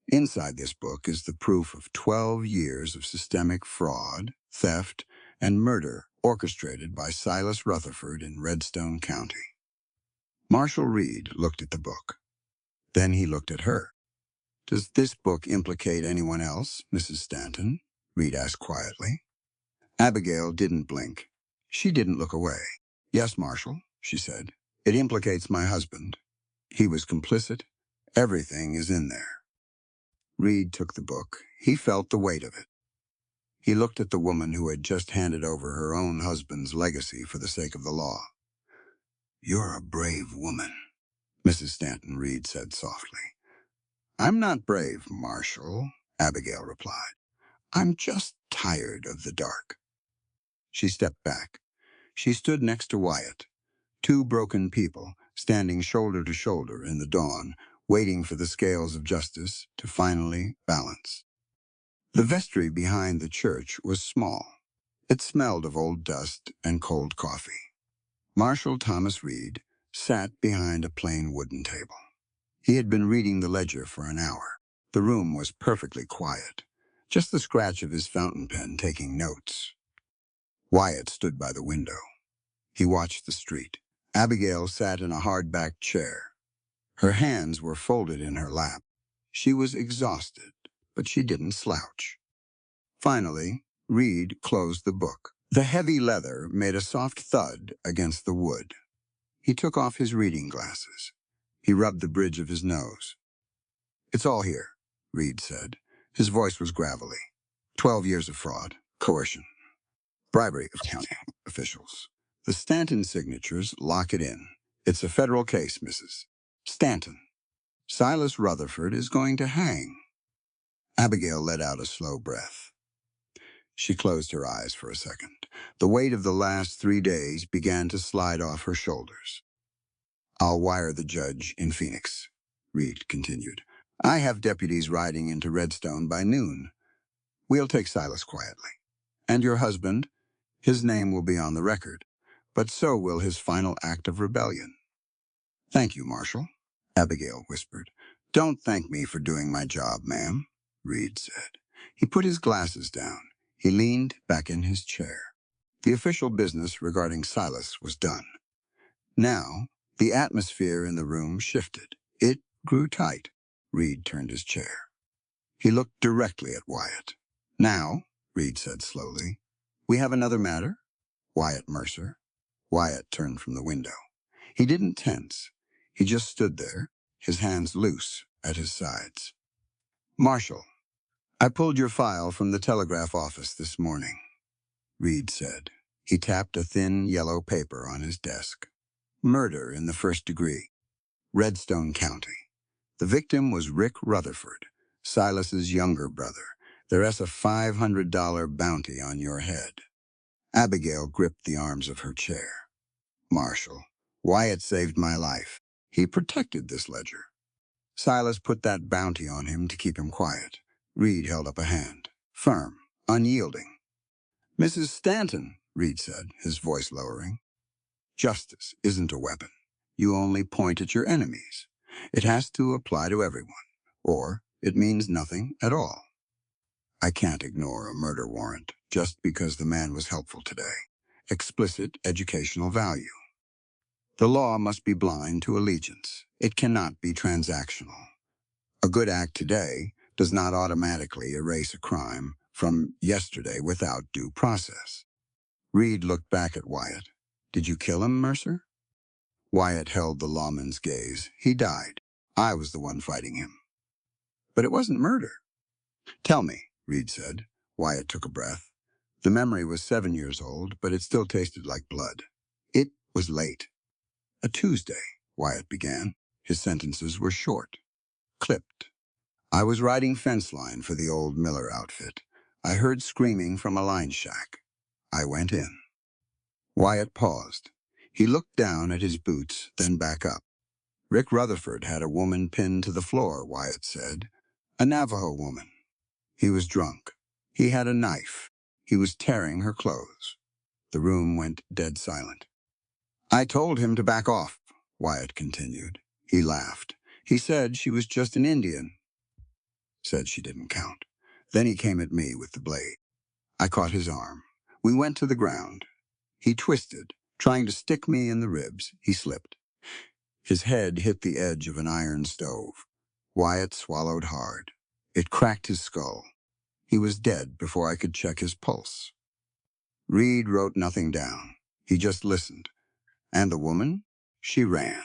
Inside this book is the proof of 12 years of systemic fraud, theft, and murder orchestrated by Silas Rutherford in Redstone County." Marshall Reed looked at the book. Then he looked at her. "Does this book implicate anyone else, Mrs. Stanton?" Reed asked quietly. Abigail didn't blink. She didn't look away. "Yes, Marshall," she said. "It implicates my husband. He was complicit. Everything is in there." Reed took the book. He felt the weight of it. He looked at the woman who had just handed over her own husband's legacy for the sake of the law. "You're a brave woman," Mrs. Stanton Reed said softly. "I'm not brave, Marshall," Abigail replied. "I'm just tired of the dark." She stepped back. She stood next to Wyatt, two broken people standing shoulder to shoulder in the dawn, waiting for the scales of justice to finally balance. The vestry behind the church was small. It smelled of old dust and cold coffee. Marshall Thomas Reed sat behind a plain wooden table. He had been reading the ledger for an hour. The room was perfectly quiet, just the scratch of his fountain pen taking notes. Wyatt stood by the window. He watched the street. Abigail sat in a hard-backed chair. Her hands were folded in her lap. She was exhausted, but she didn't slouch. Finally, Reed closed the book. The heavy leather made a soft thud against the wood. He took off his reading glasses. He rubbed the bridge of his nose. "It's all here," Reed said. His voice was gravelly. 12 years of fraud, coercion, bribery of county officials. The Stanton signatures lock it in. It's a federal case, Mrs. Stanton. Silas Rutherford is going to hang. Abigail let out a slow breath. She closed her eyes for a second. The weight of the last 3 days began to slide off her shoulders. "I'll wire the judge in Phoenix," Reed continued. "I have deputies riding into Redstone by noon. We'll take Silas quietly. And your husband, his name will be on the record, but so will his final act of rebellion." "Thank you, Marshall," Abigail whispered. "Don't thank me for doing my job, ma'am," Reed said. He put his glasses down. He leaned back in his chair. The official business regarding Silas was done. Now, the atmosphere in the room shifted. It grew tight. Reed turned his chair. He looked directly at Wyatt. "Now," Reed said slowly, "we have another matter. Wyatt Mercer." Wyatt turned from the window. He didn't tense. He just stood there, his hands loose at his sides. "Marshall, I pulled your file from the telegraph office this morning," Reed said. He tapped a thin yellow paper on his desk. "Murder in the first degree. Redstone County. The victim was Rick Rutherford, Silas's younger brother. There's a $500 bounty on your head." Abigail gripped the arms of her chair. "Marshall, Wyatt saved my life. He protected this ledger. Silas put that bounty on him to keep him quiet." Reed held up a hand, firm, unyielding. "Mrs. Stanton," Reed said, his voice lowering, "justice isn't a weapon. You only point at your enemies. It has to apply to everyone, or it means nothing at all. I can't ignore a murder warrant just because the man was helpful today. Explicit educational value. The law must be blind to allegiance. It cannot be transactional. A good act today does not automatically erase a crime from yesterday without due process." Reed looked back at Wyatt. "Did you kill him, Mercer?" Wyatt held the lawman's gaze. "He died. I was the one fighting him. But it wasn't murder." "Tell me," Reed said. Wyatt took a breath. The memory was 7 years old, but it still tasted like blood. "It was late. A Tuesday," Wyatt began. His sentences were short, clipped. "I was riding fence line for the old Miller outfit. I heard screaming from a line shack. I went in." Wyatt paused. He looked down at his boots, then back up. "Rick Rutherford had a woman pinned to the floor," Wyatt said. "A Navajo woman. He was drunk. He had a knife. He was tearing her clothes. The room went dead silent. I told him to back off, Wyatt continued. He laughed. He said she was just an Indian. Said she didn't count. Then he came at me with the blade. I caught his arm. We went to the ground. He twisted, trying to stick me in the ribs. He slipped. His head hit the edge of an iron stove. Wyatt swallowed hard. It cracked his skull. He was dead before I could check his pulse. Reed wrote nothing down. He just listened. And the woman? She ran,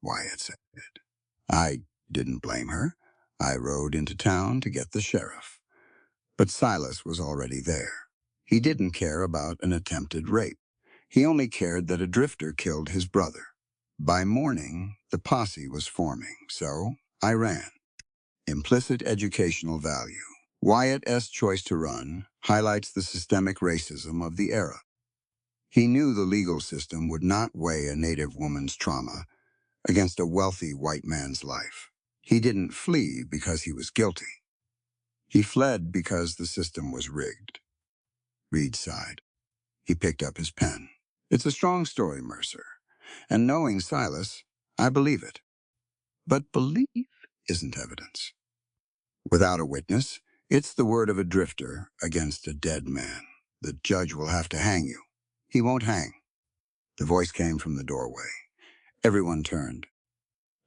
Wyatt said. I didn't blame her. I rode into town to get the sheriff. But Silas was already there. He didn't care about an attempted rape. He only cared that a drifter killed his brother. By morning, the posse was forming, so I ran. Implicit educational value. Wyatt's choice to run highlights the systemic racism of the era. He knew the legal system would not weigh a Native woman's trauma against a wealthy white man's life. He didn't flee because he was guilty. He fled because the system was rigged. Reed sighed. He picked up his pen. It's a strong story, Mercer. And knowing Silas, I believe it. But belief isn't evidence. Without a witness, it's the word of a drifter against a dead man. The judge will have to hang you. He won't hang. The voice came from the doorway. Everyone turned.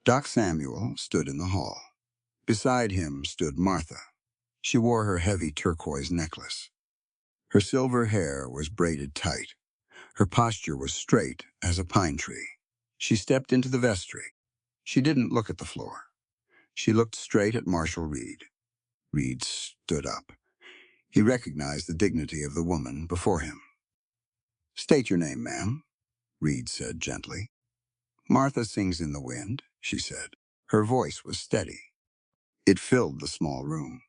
Doc Samuel stood in the hall. Beside him stood Martha. She wore her heavy turquoise necklace. Her silver hair was braided tight. Her posture was straight as a pine tree. She stepped into the vestry. She didn't look at the floor. She looked straight at Marshal Reed. Reed stood up. He recognized the dignity of the woman before him. State your name, ma'am, Reed said gently. Martha sings in the wind, she said. Her voice was steady. It filled the small room.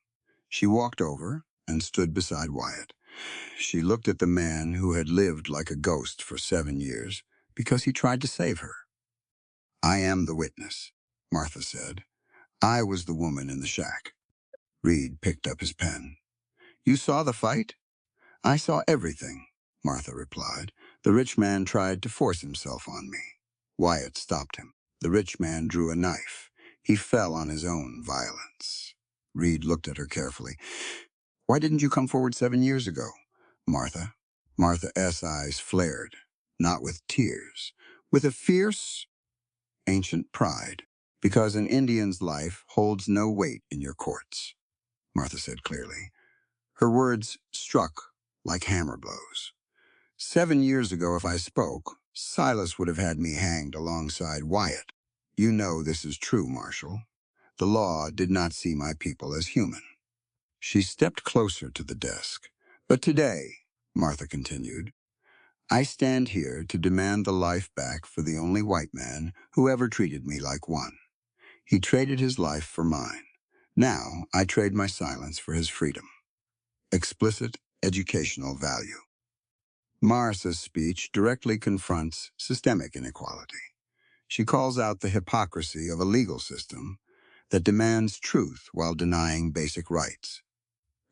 She walked over and stood beside Wyatt. She looked at the man who had lived like a ghost for 7 years because he tried to save her. I am the witness, Martha said. I was the woman in the shack. Reed picked up his pen. You saw the fight? I saw everything, Martha replied. The rich man tried to force himself on me. Wyatt stopped him. The rich man drew a knife. He fell on his own violence. Reed looked at her carefully. Why didn't you come forward 7 years ago, Martha? Martha's eyes flared, not with tears, with a fierce, ancient pride, because an Indian's life holds no weight in your courts, Martha said clearly. Her words struck like hammer blows. 7 years ago, if I spoke, Silas would have had me hanged alongside Wyatt. You know this is true, Marshal. The law did not see my people as human. She stepped closer to the desk. But today, Martha continued, I stand here to demand the life back for the only white man who ever treated me like one. He traded his life for mine. Now I trade my silence for his freedom. Explicit educational value. Martha's speech directly confronts systemic inequality. She calls out the hypocrisy of a legal system that demands truth while denying basic rights.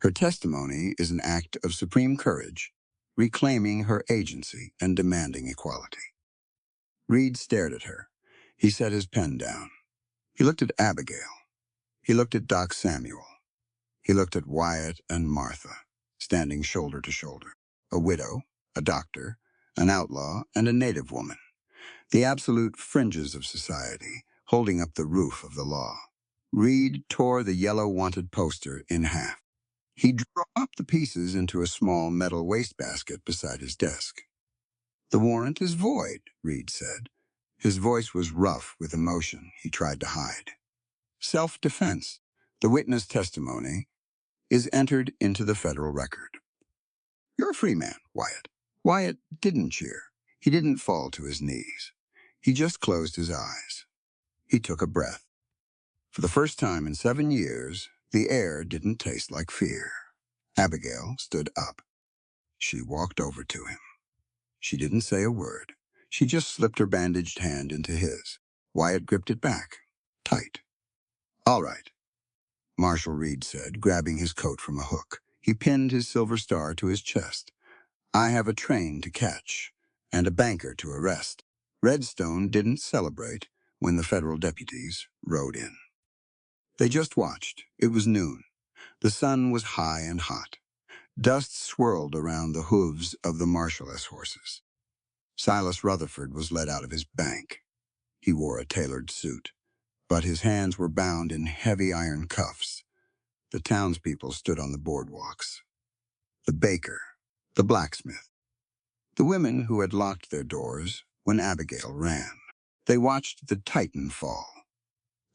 Her testimony is an act of supreme courage, reclaiming her agency and demanding equality. Reed stared at her. He set his pen down. He looked at Abigail. He looked at Doc Samuel. He looked at Wyatt and Martha, standing shoulder to shoulder. A widow, a doctor, an outlaw, and a native woman. The absolute fringes of society, holding up the roof of the law. Reed tore the yellow wanted poster in half. He dropped the pieces into a small metal wastebasket beside his desk. The warrant is void, Reed said. His voice was rough with emotion he tried to hide. Self-defense, the witness testimony, is entered into the federal record. You're a free man, Wyatt. Wyatt didn't cheer. He didn't fall to his knees. He just closed his eyes. He took a breath. For the first time in 7 years, the air didn't taste like fear. Abigail stood up. She walked over to him. She didn't say a word. She just slipped her bandaged hand into his. Wyatt gripped it back, tight. All right, Marshal Reed said, grabbing his coat from a hook. He pinned his silver star to his chest. I have a train to catch and a banker to arrest. Redstone didn't celebrate when the federal deputies rode in. They just watched. It was noon. The sun was high and hot. Dust swirled around the hooves of the marshaless horses. Silas Rutherford was led out of his bank. He wore a tailored suit, but his hands were bound in heavy iron cuffs. The townspeople stood on the boardwalks. The baker, the blacksmith, the women who had locked their doors when Abigail ran. They watched the Titan fall.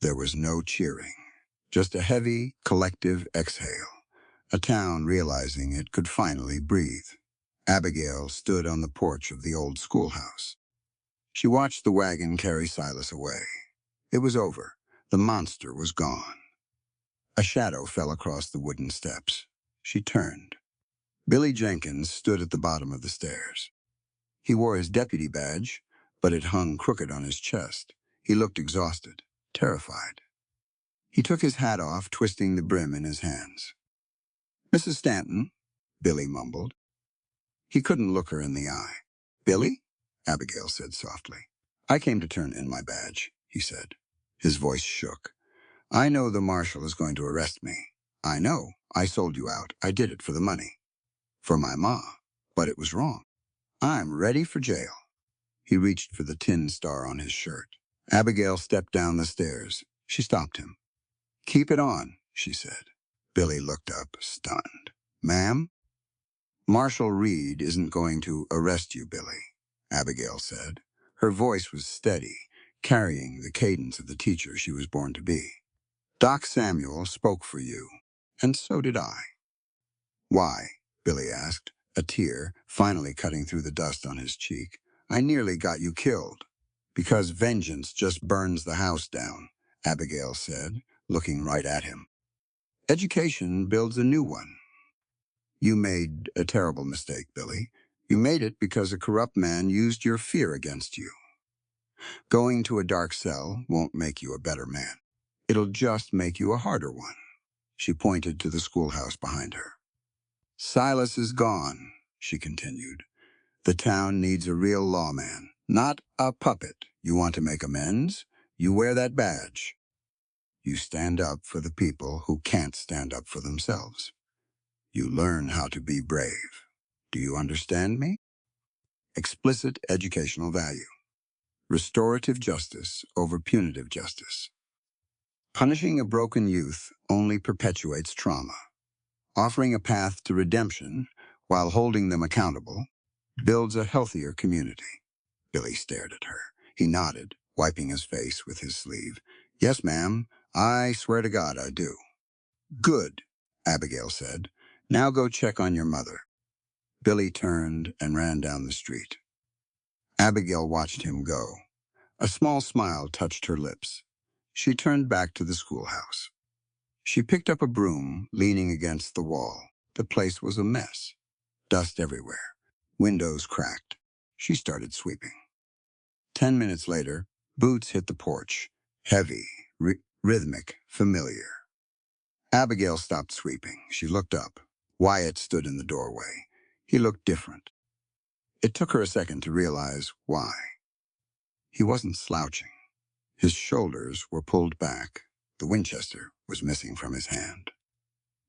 There was no cheering, just a heavy, collective exhale, a town realizing it could finally breathe. Abigail stood on the porch of the old schoolhouse. She watched the wagon carry Silas away. It was over. The monster was gone. A shadow fell across the wooden steps. She turned. Billy Jenkins stood at the bottom of the stairs. He wore his deputy badge, but it hung crooked on his chest. He looked exhausted, terrified. He took his hat off, twisting the brim in his hands. "Mrs. Stanton," Billy mumbled. He couldn't look her in the eye. "Billy?" Abigail said softly. "I came to turn in my badge," he said. His voice shook. "I know the marshal is going to arrest me. I know. I sold you out. I did it for the money. For my ma. But it was wrong. I'm ready for jail." He reached for the tin star on his shirt. Abigail stepped down the stairs. She stopped him. "Keep it on," she said. Billy looked up, stunned. "Ma'am?" "Marshal Reed isn't going to arrest you, Billy," Abigail said. Her voice was steady, carrying the cadence of the teacher she was born to be. "Doc Samuel spoke for you, and so did I." "Why?" Billy asked, a tear finally cutting through the dust on his cheek. "I nearly got you killed." "Because vengeance just burns the house down," Abigail said, looking right at him. "Education builds a new one." "You made a terrible mistake, Billy. You made it because a corrupt man used your fear against you. Going to a dark cell won't make you a better man. It'll just make you a harder one." She pointed to the schoolhouse behind her. "Silas is gone," she continued. "The town needs a real lawman, not a puppet. You want to make amends? You wear that badge. You stand up for the people who can't stand up for themselves. You learn how to be brave. Do you understand me?" Explicit educational value. Restorative justice over punitive justice. Punishing a broken youth only perpetuates trauma. Offering a path to redemption while holding them accountable builds a healthier community. Billy stared at her. He nodded, wiping his face with his sleeve. "Yes, ma'am. I swear to God I do." "Good," Abigail said. "Now go check on your mother." Billy turned and ran down the street. Abigail watched him go. A small smile touched her lips. She turned back to the schoolhouse. She picked up a broom, leaning against the wall. The place was a mess. Dust everywhere. Windows cracked. She started sweeping. 10 minutes later, boots hit the porch. Heavy, rhythmic, familiar. Abigail stopped sweeping. She looked up. Wyatt stood in the doorway. He looked different. It took her a second to realize why. He wasn't slouching. His shoulders were pulled back. The Winchester was missing from his hand.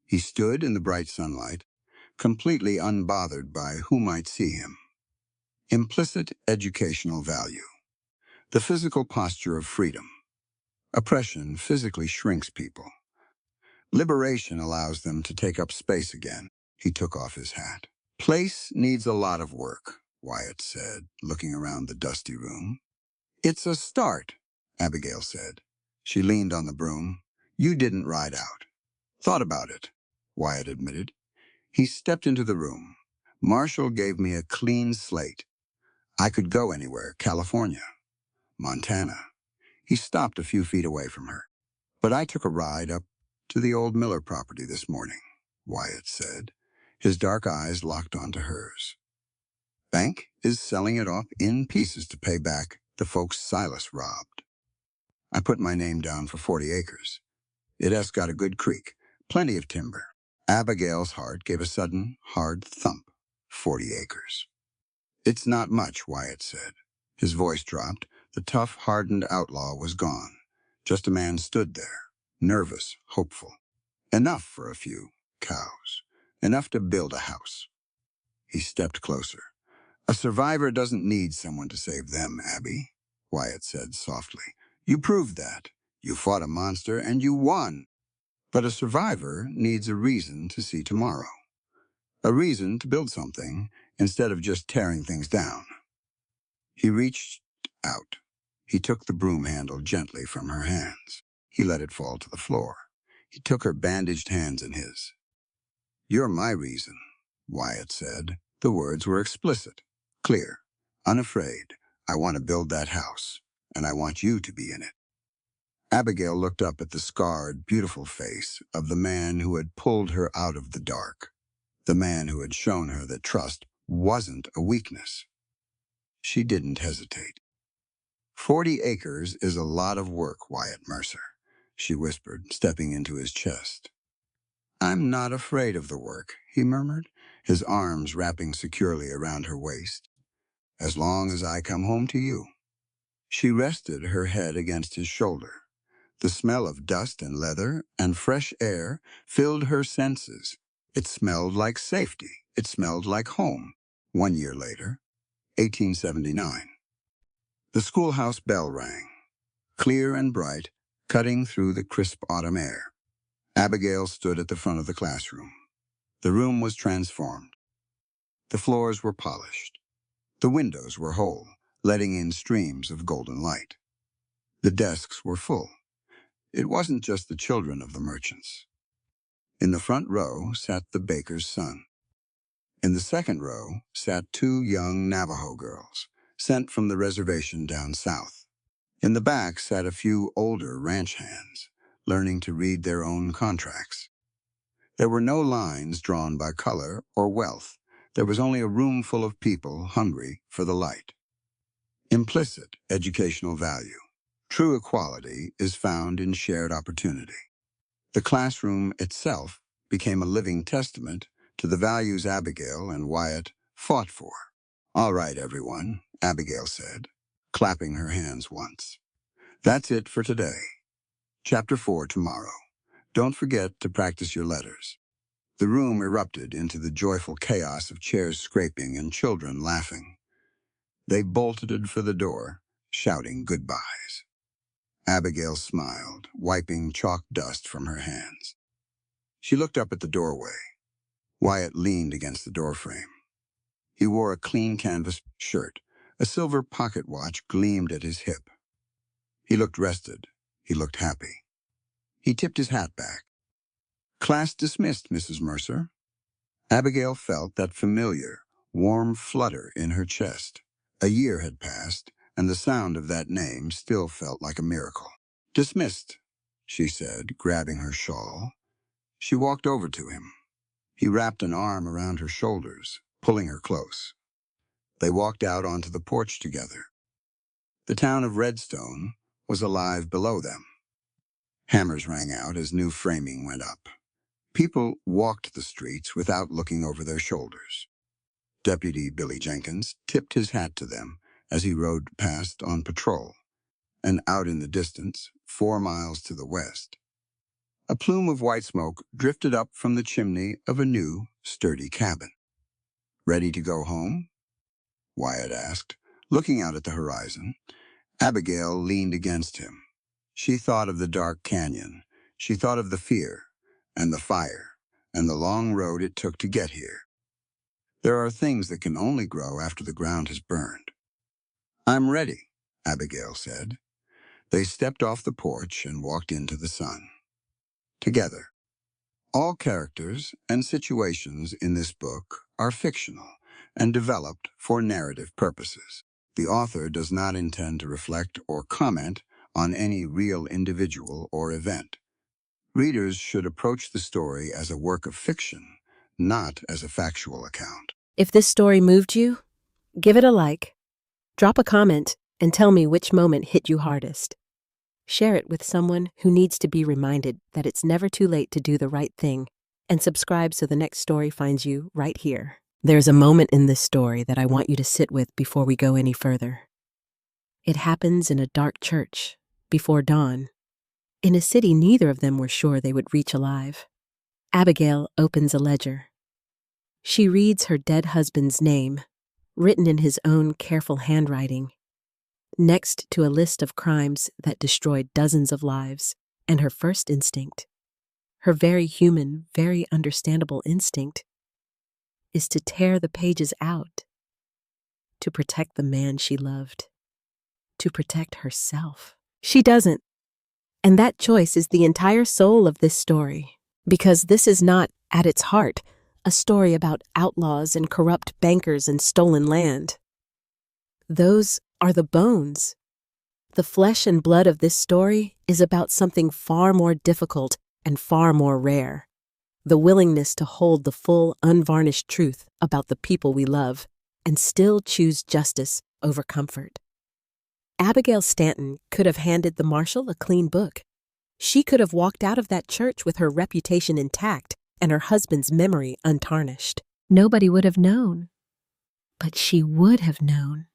He stood in the bright sunlight, completely unbothered by who might see him. Implicit educational value. The physical posture of freedom. Oppression physically shrinks people. Liberation allows them to take up space again. He took off his hat. "Place needs a lot of work," Wyatt said, looking around the dusty room. "It's a start," Abigail said. She leaned on the broom. "You didn't ride out." "Thought about it," Wyatt admitted. He stepped into the room. "Marshall gave me a clean slate. I could go anywhere, California, Montana." He stopped a few feet away from her. "But I took a ride up to the old Miller property this morning," Wyatt said. His dark eyes locked onto hers. "Bank is selling it off in pieces to pay back the folks Silas robbed. I put my name down for 40 acres. It has got a good creek, plenty of timber. Abigail's heart gave a sudden, hard thump. 40 acres. It's not much, Wyatt said. His voice dropped. The tough, hardened outlaw was gone. Just a man stood there, nervous, hopeful. Enough for a few cows. Enough to build a house. He stepped closer. A survivor doesn't need someone to save them, Abby, Wyatt said softly. You proved that. You fought a monster and you won. But a survivor needs a reason to see tomorrow. A reason to build something instead of just tearing things down. He reached out. He took the broom handle gently from her hands. He let it fall to the floor. He took her bandaged hands in his. You're my reason, Wyatt said. The words were explicit, clear, unafraid. I want to build that house, and I want you to be in it. Abigail looked up at the scarred, beautiful face of the man who had pulled her out of the dark, the man who had shown her that trust wasn't a weakness. She didn't hesitate. 40 acres is a lot of work, Wyatt Mercer, she whispered, stepping into his chest. I'm not afraid of the work, he murmured, his arms wrapping securely around her waist. As long as I come home to you. She rested her head against his shoulder. The smell of dust and leather and fresh air filled her senses. It smelled like safety. It smelled like home. 1 year later, 1879. The schoolhouse bell rang, clear and bright, cutting through the crisp autumn air. Abigail stood at the front of the classroom. The room was transformed. The floors were polished. The windows were whole, letting in streams of golden light. The desks were full. It wasn't just the children of the merchants. In the front row sat the baker's son. In the second row sat 2 young Navajo girls, sent from the reservation down south. In the back sat a few older ranch hands, learning to read their own contracts. There were no lines drawn by color or wealth. There was only a room full of people hungry for the light. Implicit educational value. True equality is found in shared opportunity. The classroom itself became a living testament to the values Abigail and Wyatt fought for. All right, everyone, Abigail said, clapping her hands once. That's it for today. Chapter 4 tomorrow. Don't forget to practice your letters. The room erupted into the joyful chaos of chairs scraping and children laughing. They bolted for the door, shouting goodbyes. Abigail smiled, wiping chalk dust from her hands. She looked up at the doorway. Wyatt leaned against the doorframe. He wore a clean canvas shirt. A silver pocket watch gleamed at his hip. He looked rested. He looked happy. He tipped his hat back. Class dismissed, Mrs. Mercer. Abigail felt that familiar, warm flutter in her chest. A year had passed, and the sound of that name still felt like a miracle. Dismissed, she said, grabbing her shawl. She walked over to him. He wrapped an arm around her shoulders, pulling her close. They walked out onto the porch together. The town of Redstone was alive below them. Hammers rang out as new framing went up. People walked the streets without looking over their shoulders. Deputy Billy Jenkins tipped his hat to them as he rode past on patrol, and out in the distance, 4 miles to the west, a plume of white smoke drifted up from the chimney of a new, sturdy cabin. Ready to go home? Wyatt asked, looking out at the horizon. Abigail leaned against him. She thought of the dark canyon. She thought of the fear, and the fire, and the long road it took to get here. There are things that can only grow after the ground has burned. I'm ready, Abigail said. They stepped off the porch and walked into the sun. Together. All characters and situations in this book are fictional and developed for narrative purposes. The author does not intend to reflect or comment on any real individual or event. Readers should approach the story as a work of fiction, not as a factual account. If this story moved you, give it a like, drop a comment, and tell me which moment hit you hardest. Share it with someone who needs to be reminded that it's never too late to do the right thing. and subscribe so the next story finds you right here. There's a moment in this story that I want you to sit with before we go any further. It happens in a dark church, before dawn, in a city neither of them were sure they would reach alive. Abigail opens a ledger. She reads her dead husband's name, written in his own careful handwriting, next to a list of crimes that destroyed dozens of lives, and her first instinct, her very human, very understandable instinct, is to tear the pages out, to protect the man she loved, to protect herself. She doesn't, and that choice is the entire soul of this story, because this is not, at its heart, a story about outlaws and corrupt bankers and stolen land. Those are the bones. The flesh and blood of this story is about something far more difficult and far more rare. The willingness to hold the full, unvarnished truth about the people we love and still choose justice over comfort. Abigail Stanton could have handed the marshal a clean book. She could have walked out of that church with her reputation intact and her husband's memory untarnished. Nobody would have known. But she would have known.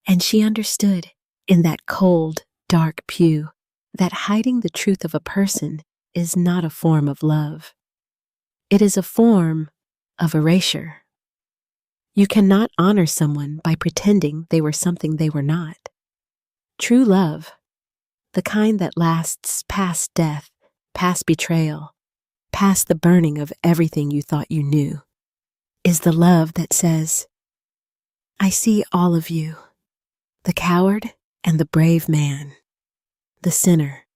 And she understood, in that cold, dark pew, that hiding the truth of a person is not a form of love. It is a form of erasure. You cannot honor someone by pretending they were something they were not. True love, the kind that lasts past death, past betrayal, past the burning of everything you thought you knew, is the love that says, I see all of you, the coward and the brave man, the sinner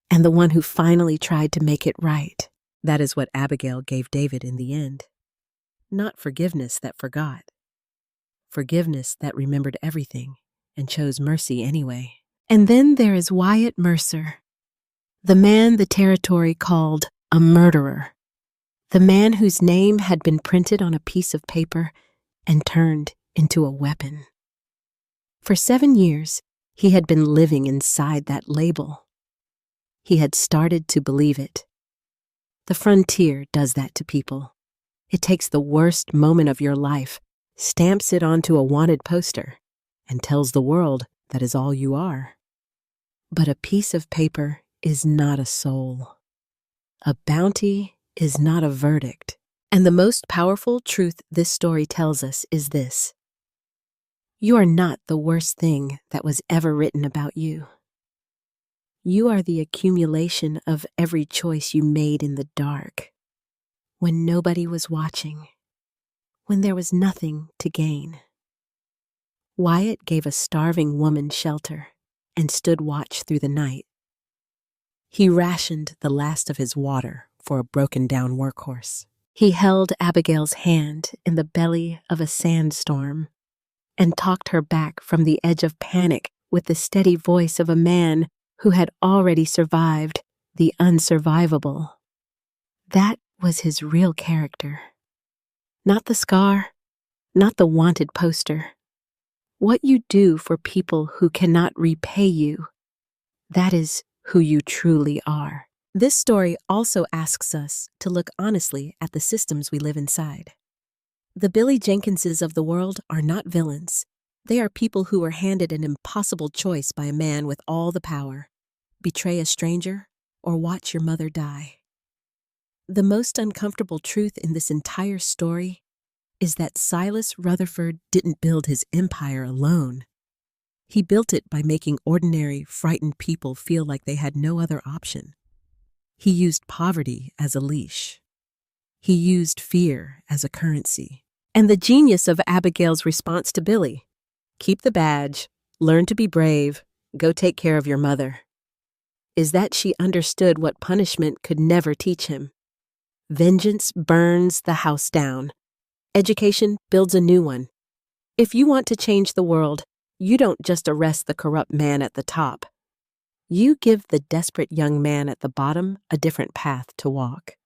and the one who finally tried to make it right. That is what Abigail gave David in the end. Not forgiveness that forgot. Forgiveness that remembered everything and chose mercy anyway. And then there is Wyatt Mercer, the man the territory called a murderer, the man whose name had been printed on a piece of paper and turned into a weapon. For 7 years, he had been living inside that label. He had started to believe it. The frontier does that to people. It takes the worst moment of your life, stamps it onto a wanted poster, and tells the world that is all you are. But a piece of paper is not a soul. A bounty is not a verdict. And the most powerful truth this story tells us is this: you are not the worst thing that was ever written about you. You are the accumulation of every choice you made in the dark, when nobody was watching, when there was nothing to gain. Wyatt gave a starving woman shelter and stood watch through the night. He rationed the last of his water for a broken-down workhorse. He held Abigail's hand in the belly of a sandstorm and talked her back from the edge of panic with the steady voice of a man who had already survived the unsurvivable. That was his real character. Not the scar, not the wanted poster. What you do for people who cannot repay you, that is who you truly are. This story also asks us to look honestly at the systems we live inside. The Billy Jenkinses of the world are not villains. They are people who were handed an impossible choice by a man with all the power: betray a stranger or watch your mother die. The most uncomfortable truth in this entire story is that Silas Rutherford didn't build his empire alone. He built it by making ordinary, frightened people feel like they had no other option. He used poverty as a leash. He used fear as a currency. And the genius of Abigail's response to Billy: keep the badge, learn to be brave, go take care of your mother, is that she understood what punishment could never teach him. Vengeance burns the house down. Education builds a new one. If you want to change the world, you don't just arrest the corrupt man at the top. You give the desperate young man at the bottom a different path to walk.